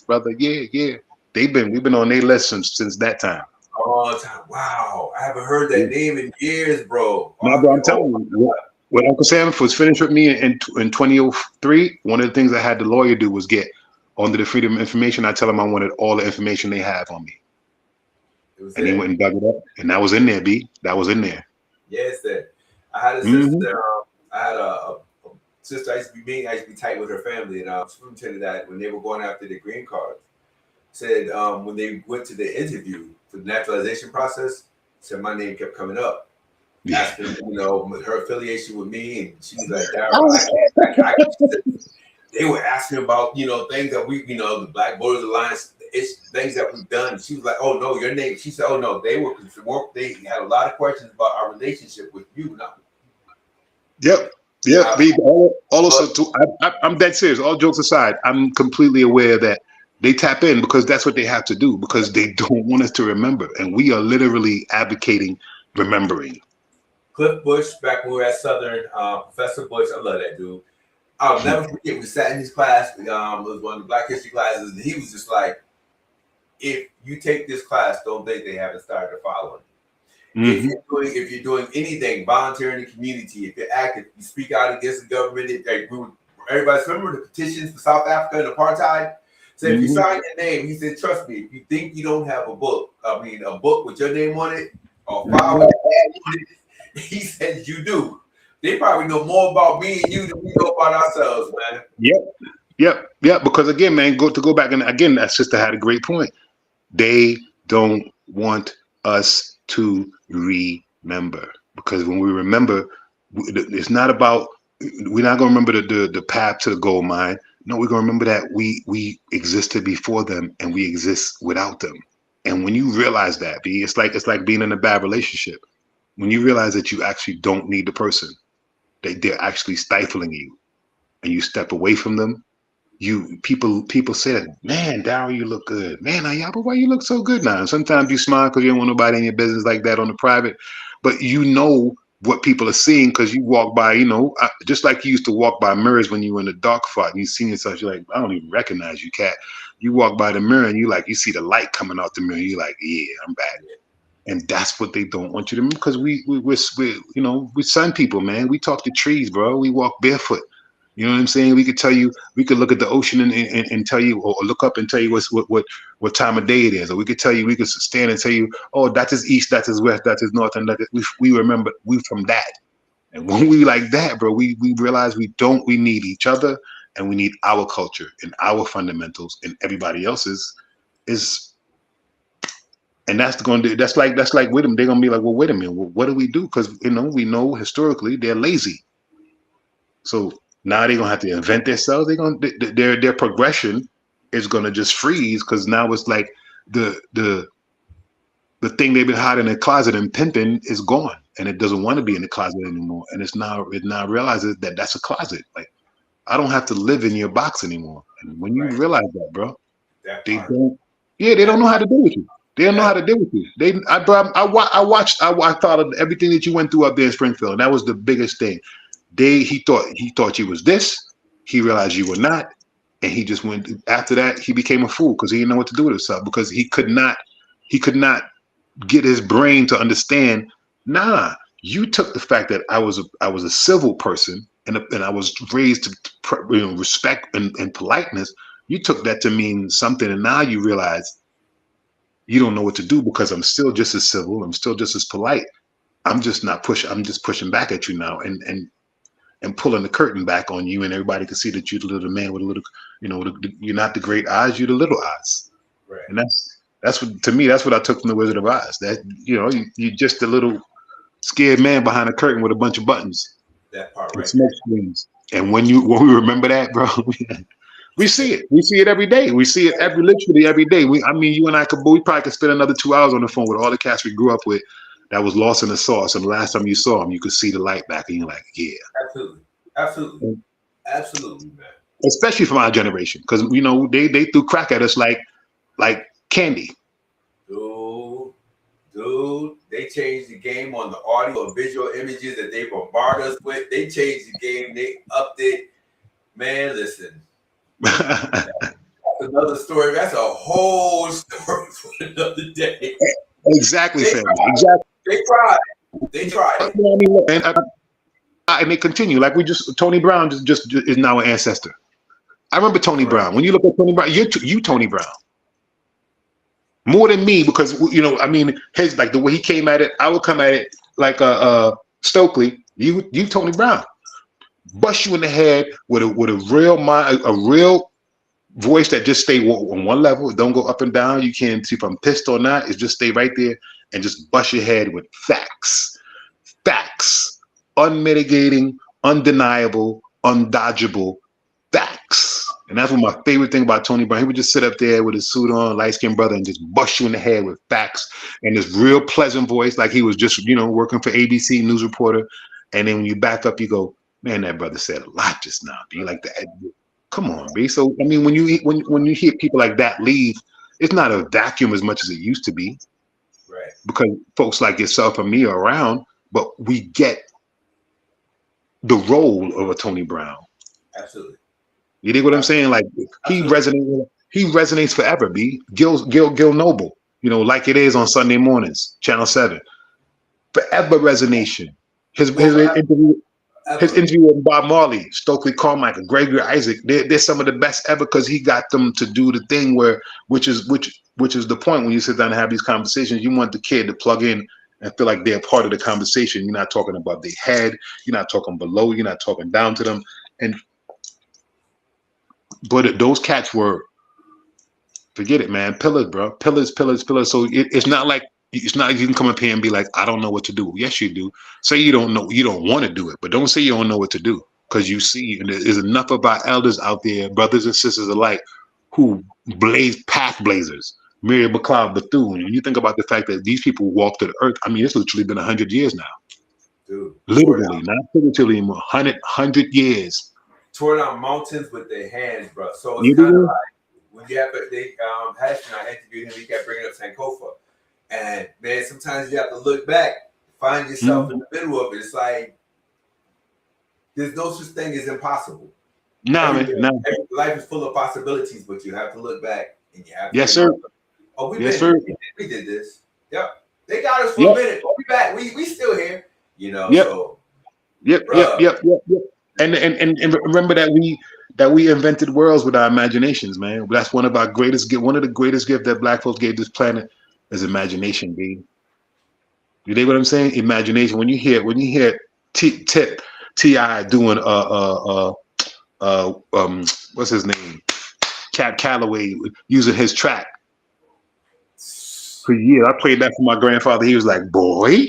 brother. Yeah. We've been on their list since that time. Oh, wow. I haven't heard that name in years, bro. No, bro, I'm telling you. When Uncle Sam was finished with me in 2003, one of the things I had the lawyer do was get onto the Freedom of Information. I tell him I wanted all the information they have on me. And he went and dug it up. And that was in there, B. That was in there. Yes, sir. I had a sister. I had a sister I used to be tight with her family. And she told me that when they were going after the green cards, said when they went to the interview for the naturalization process, said my name kept coming up. Asking, her affiliation with me, and she was like, they were asking about, things that we, the Black Voters Alliance, it's things that we've done. She was like, "Oh no, your name." She said, "Oh no, they had a lot of questions about our relationship with you." Now, Yep. I'm dead serious. All jokes aside, I'm completely aware that they tap in because that's what they have to do because they don't want us to remember, and we are literally advocating remembering. Cliff Bush, back when we were at Southern, Professor Bush, I love that dude. I'll never forget. We sat in his class. It was one of the Black History classes, and he was just like, "If you take this class, don't think they haven't started following. Mm-hmm. If you're doing anything, volunteering in the community, if you're active, you speak out against the government. Everybody's remember the petitions for South Africa and apartheid. So if you sign your name, he said, trust me, if you think you don't have a book with your name on it or file with your name on it, he said you do. They probably know more about me and you than we know about ourselves, man." Yep. Because again, man, go back and again, that sister had a great point. They don't want us to remember because when we remember, it's not about. We're not going to remember the path to the gold mine. No, we're going to remember that we existed before them and we exist without them. And when you realize that, it's like being in a bad relationship. When you realize that you actually don't need the person, they're actually stifling you, and you step away from them. People say that, man, Daryl, you look good. Man, Iyaba, why you look so good now? And sometimes you smile because you don't want nobody in your business like that on the private, but you know what people are seeing because you walk by, just like you used to walk by mirrors when you were in the dark spot and you see yourself, you're like, I don't even recognize you, cat. You walk by the mirror and you see the light coming out the mirror. You're like, yeah, I'm back. And that's what they don't want you to remember because we're sun people, man. We talk to trees, bro. We walk barefoot. You know what I'm saying? We could look at the ocean and tell you, or look up and tell you what time of day it is. Or we could stand and tell you, oh, that is east, that is west, that is north, and we remember we from that. And when we like that, bro, we realize we need each other and we need our culture and our fundamentals and everybody else's is. And that's like with them. They're gonna be like, well, wait a minute, what do we do? Because we know historically they're lazy. So now they're gonna have to invent themselves. Their progression is gonna just freeze because now it's like the thing they've been hiding in the closet and pimping is gone, and it doesn't want to be in the closet anymore. And it now realizes that that's a closet. Like I don't have to live in your box anymore. And when you realize that, bro, they don't know how to deal with you. They don't know how to deal with you. I thought of everything that you went through up there in Springfield, and that was the biggest thing. He thought you was this. He realized you were not, and he just went. After that, he became a fool because he didn't know what to do with himself because he could not get his brain to understand. Nah, you took the fact that I was a civil person and I was raised to respect and politeness. You took that to mean something, and now you realize you don't know what to do because I'm still just as civil. I'm still just as polite. I'm just not pushing. I'm just pushing back at you now, and pulling the curtain back on you, and everybody can see that you're the little man with a little, you're not the great eyes, you're the little eyes. Right. And that's what, to me, that's what I took from the Wizard of Oz. That you're just a little scared man behind a curtain with a bunch of buttons. That part, right? Smoke screens. And when we remember that, bro, we see it. We see it every day. We see it literally every day. You and I we probably could spend another 2 hours on the phone with all the cats we grew up with. That was lost in the sauce, and the last time you saw them, you could see the light back, and you're like, "Yeah, absolutely, man." Especially from our generation, because they threw crack at us like candy. Dude, they changed the game on the audio and visual images that they bombard us with. They changed the game. They upped it. Man, listen. That's another story. That's a whole story for another day. Exactly, Sam. Exactly. They tried. And they continue. Like Tony Brown just is now an ancestor. I remember Tony Brown. When you look at Tony Brown, you Tony Brown. More than me, because his like the way he came at it, I would come at it like Stokely. You Tony Brown. Bust you in the head with a real mind, a real voice that just stay on one level. Don't go up and down. You can't see if I'm pissed or not. It's just stay right there and just bust your head with facts, unmitigating, undeniable, undodgeable facts. And that's what my favorite thing about Tony Brown. He would just sit up there with his suit on, light-skinned brother, and just bust you in the head with facts and this real pleasant voice, like he was just, working for ABC news reporter. And then when you back up, you go, man, that brother said a lot just now. Do you like that? Come on, B. So I mean, when you hear people like that leave, it's not a vacuum as much as it used to be, right? Because folks like yourself and me are around, but we get the role of a Tony Brown. Absolutely. You dig what I'm saying? Like he resonates forever. B. Gil Noble, like it is on Sunday mornings, Channel 7, forever resonation. His interview with Bob Marley, Stokely Carmichael, Gregory Isaac, they're some of the best ever because he got them to do the thing which is the point when you sit down and have these conversations. You want the kid to plug in and feel like they're part of the conversation. You're not talking about their head. You're not talking below. You're not talking down to them. But those cats were, forget it, man, pillars, bro, pillars. So it's not like you can come up here and be like, I don't know what to do. Yes, you do. Say you don't know, you don't want to do it, but don't say you don't know what to do, because you see, and there's enough of our elders out there, brothers and sisters alike, who blaze path blazers. Miriam McLeod Bethune. When you think about the fact that these people walked the earth, I mean, it's literally been 100 years now. Dude, literally, not figuratively anymore. 100 years. Tore down mountains with their hands, bro. So it's kind of like when you have Hashton, I interviewed him, he kept bringing up Sankofa. And man, sometimes you have to look back, find yourself in the middle of it. It's like there's no such thing as impossible. Man. Life is full of possibilities, but you have to look back and you have to. Yes, sir. Oh, we did this. Yep. They got us for a minute. But we back. We still here. Yep. So. Yep. And remember that we invented worlds with our imaginations, man. That's one of the greatest gifts that Black folks gave this planet is imagination, B. You dig what I'm saying? Imagination. When you hear T.I. doing what's his name? Cap Calloway using his track. For years, I played that for my grandfather. He was like, boy.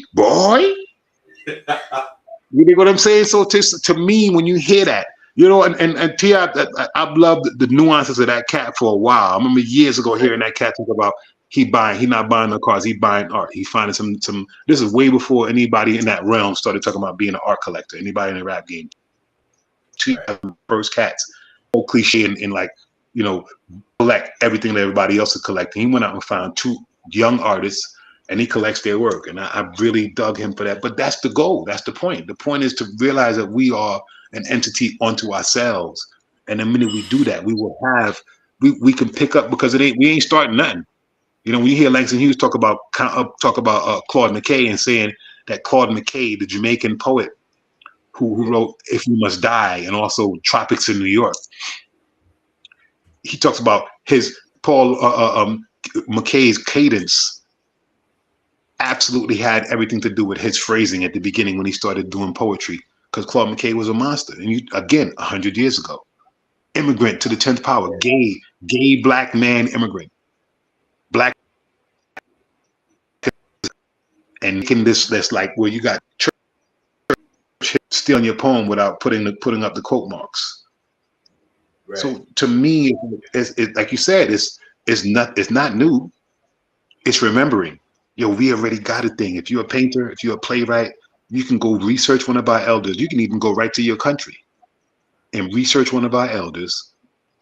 You dig what I'm saying? So to me, when you hear that, and T.I., I've loved the nuances of that cat for a while. I remember years ago hearing that cat talk about he not buying no cars, he buying art. He finding some. This is way before anybody in that realm started talking about being an art collector. Anybody in the rap game, first cats, old cliche and like collect everything that everybody else is collecting. He went out and found 2 young artists. And he collects their work, and I really dug him for that. But that's the goal. That's the point. The point is to realize that we are an entity unto ourselves. And the minute we do that, we will have we can pick up, because we ain't starting nothing. When you hear Langston Hughes talk about Claude McKay and saying that Claude McKay, the Jamaican poet who wrote "If You Must Die" and also "Tropics in New York," he talks about his Paul McKay's cadence. Absolutely had everything to do with his phrasing at the beginning when he started doing poetry, because Claude McKay was a monster. And 100 years ago, immigrant to the 10th power, gay black man immigrant, black, and making this like where you got church stealing your poem without putting up the quote marks. Right. So to me, it's like you said, it's not new. It's remembering. We already got a thing. If you're a painter, if you're a playwright, you can go research one of our elders. You can even go right to your country and research one of our elders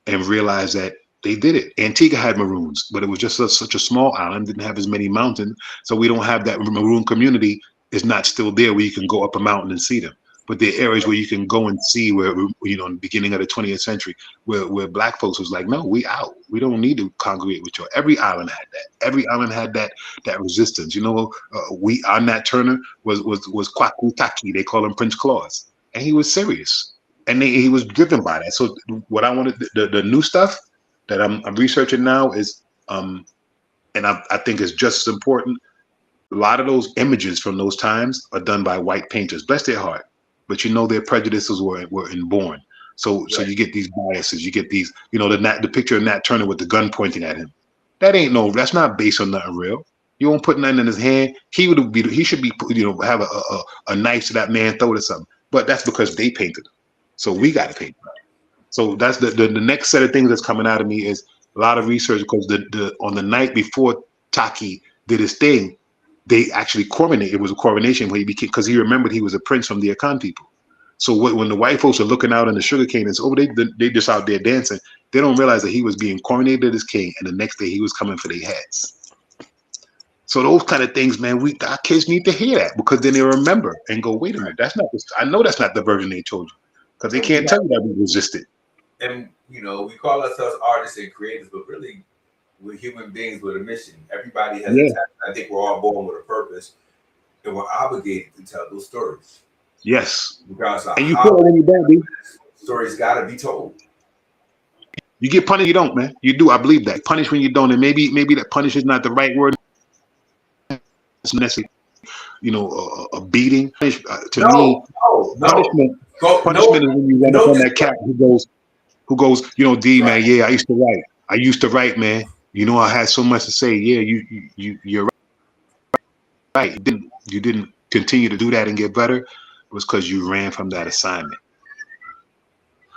and realize that they did it. Antigua had Maroons, but it was just such a small island, didn't have as many mountains. So we don't have that Maroon community is not still there where you can go up a mountain and see them. But there are areas where you can go and see where, in the beginning of the 20th century, where black folks was like, no, we out. We don't need to congregate with you. Every island had that. Every island had that resistance. Nat Turner was Kwaku Taki. They call him Prince Claus. And he was serious. And he was driven by that. So what I wanted, the new stuff that I'm researching now is, and I think is just as important, a lot of those images from those times are done by white painters. Bless their heart. But their prejudices were inborn. So you get these biases. You get these, the picture of Nat Turner with the gun pointing at him. That's not based on nothing real. You won't put nothing in his hand. He should be, have a knife to that man's throat or something. But that's because they painted him. So we got to paint him. So that's the next set of things that's coming out of me is a lot of research, because the on the night before Taki did his thing, they actually coronated. It was a coronation where he became, because he remembered he was a prince from the Akan people. So when the white folks are looking out on the sugarcane and say, oh, they just out there dancing, they don't realize that he was being coronated as king, and the next day he was coming for their heads. So those kind of things, man, our kids need to hear that, because then they remember and go, wait a minute, that's not this. I know that's not the version they told you, because they can't tell you that we resisted. And we call ourselves artists and creators, but really we're human beings with a mission. Everybody has a talent. I think we're all born with a purpose, and we're obligated to tell those stories. Yes. Because and you feel it when you don't, dude. Stories gotta be told. You get punished, you don't, man. You do. I believe that. Punish when you don't, and maybe that punish is not the right word. It's necessarily, a beating. Punishment is when you run up on that cat who goes, D, right. Man, yeah, I used to write, man. I had so much to say. Yeah, you're right. You didn't continue to do that and get better. It was because you ran from that assignment.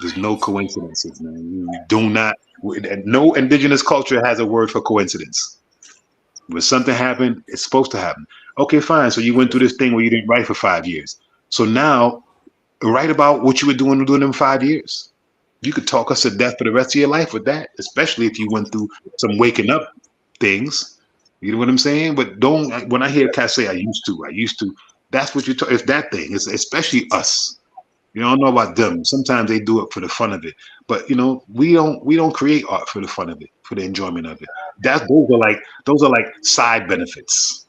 There's no coincidences, man. You do not. No indigenous culture has a word for coincidence. When something happened, it's supposed to happen. Okay, fine. So you went through this thing where you didn't write for 5 years. So now, write about what you were doing in 5 years. You could talk us to death for the rest of your life with that, especially if you went through some waking up things. You know what I'm saying? But when I hear cats say, I used to, that's what you're talking. It's that thing. It's especially us. You don't know about them. Sometimes they do it for the fun of it, but we don't create art for the fun of it, for the enjoyment of it. Those are like side benefits.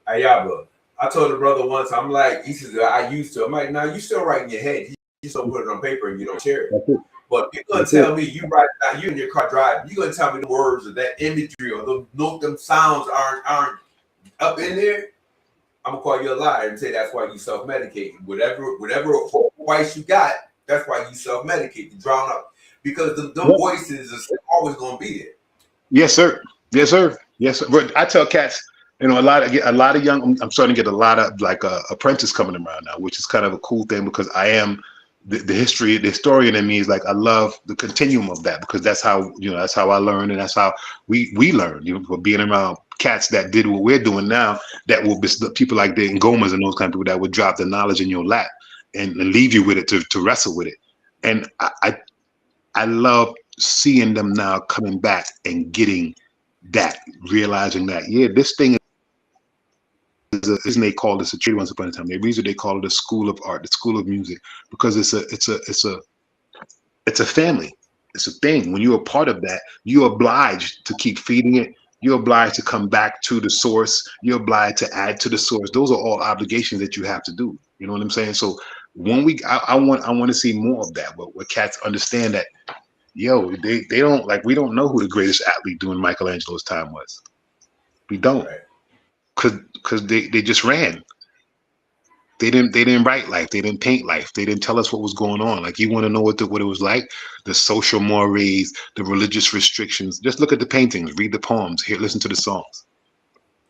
Iyaba, I told a brother once, I'm like, he says, I used to. I'm like, no, you still write in your head. You just don't put it on paper and you don't share it. But you're gonna tell me you write it down, you in your car driving, you're gonna tell me the words or that imagery or them sounds aren't up in there. I'm gonna call you a liar and say that's why you self-medicate. Whatever voice you got, that's why you self-medicate, you drown up. Because the voices are always gonna be there. Yes, sir. Yes, sir. Yes, sir. But I tell cats, a lot of young. I'm starting to get a lot of apprentice coming around now, which is kind of a cool thing, because I am the historian in me is like, I love the continuum of that, because that's how that's how I learn, and that's how we learn. For being around cats that did what we're doing now, that will be people like the Ngomas and those kind of people that would drop the knowledge in your lap and leave you with it to wrestle with it. And I love seeing them now coming back and getting that, realizing that this thing isn't they call this a trade once upon a time. They call it a school of art, the school of music, because it's a family. It's a thing. When you're a part of that, you're obliged to keep feeding it. You're obliged to come back to the source. You're obliged to add to the source. Those are all obligations that you have to do. You know what I'm saying? So when I want to see more of that, where cats understand that, they don't, like, we don't know who the greatest athlete during Michelangelo's time was. We don't. Right. Because they just ran. They didn't write life. They didn't paint life. They didn't tell us what was going on. Like, you want to know what it was like, the social mores, the religious restrictions. Just look at the paintings, read the poems, listen to the songs,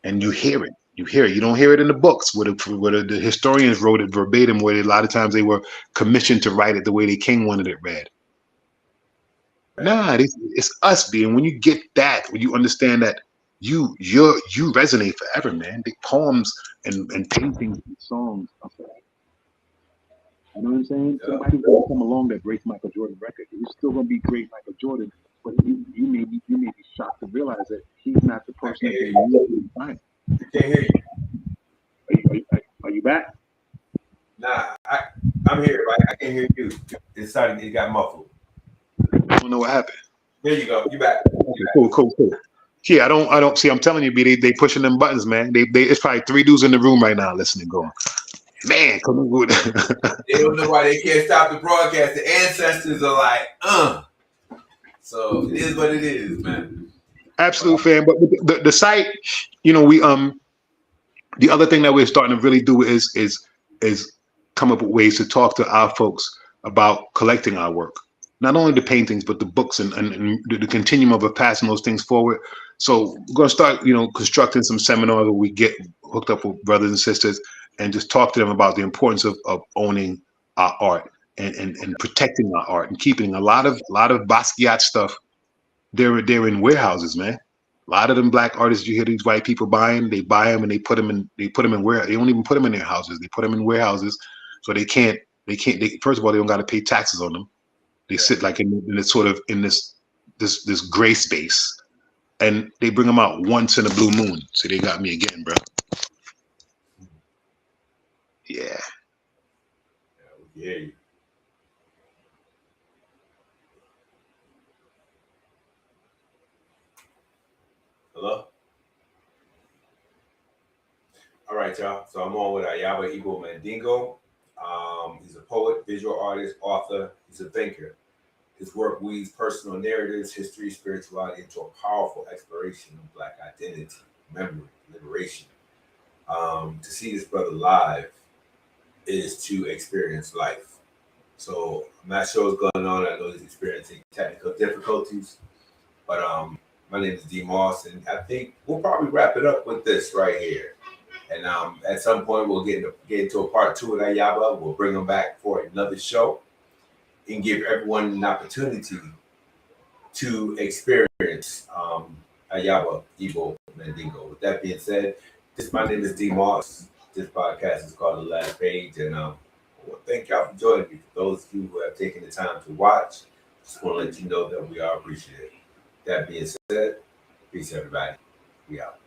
and you hear it. You hear it. You don't hear it in the books where the historians wrote it verbatim, where a lot of times they were commissioned to write it the way the king wanted it read. Nah, it's us being. When you get that, when you understand that, you resonate forever, man. The poems and paintings and songs. You know what I'm saying? Yeah. Somebody's gonna come along that breaks Michael Jordan record. He's still gonna be great, Michael Jordan, but you may be shocked to realize that he's not the person that they usually find. Can't hear you. Are you back? Nah, I'm here. Right? I can't hear you. It got muffled. I don't know what happened. There you go. You back. Cool. Yeah, I don't see. I'm telling you, B, they pushing them buttons, man. They it's probably 3 dudes in the room right now listening, going, man, come on. They don't know why they can't stop the broadcast. The ancestors are like, So it is what it is, man. Absolute fan. But the site, we the other thing that we're starting to really do is come up with ways to talk to our folks about collecting our work. Not only the paintings, but the books and the continuum of passing those things forward. So we're going to start, constructing some seminars where we get hooked up with brothers and sisters and just talk to them about the importance of owning our art. and protecting our art and keeping a lot of Basquiat stuff. They're in warehouses, man. A lot of them black artists you hear these white people buying, they buy them and they put them in where they don't even put them in their houses. They put them in warehouses, so they first of all, they don't got to pay taxes on them. They sit like in this sort of in this gray space, and they bring them out once in a blue moon. So they got me again, bro. Yeah. Yeah. Hello? All right, y'all. So I'm on with Iyaba Mandingo. He's a poet, visual artist, author. He's a thinker. His work weaves personal narratives, history, spirituality into a powerful exploration of Black identity, memory, liberation. To see this brother live is to experience life. So I'm not sure what's going on. I know he's experiencing technical difficulties, but my name is D Moss, and I think we'll probably wrap it up with this right here. And at some point, we'll get into a part 2 of Iyaba. We'll bring him back for another show and give everyone an opportunity to experience Iyaba Mandingo. With that being said, my name is D Moss. This podcast is called The Last Page, and well, thank y'all for joining me. For those of you who have taken the time to watch, just want to let you know that we are appreciative. That being said, peace, everybody. We out.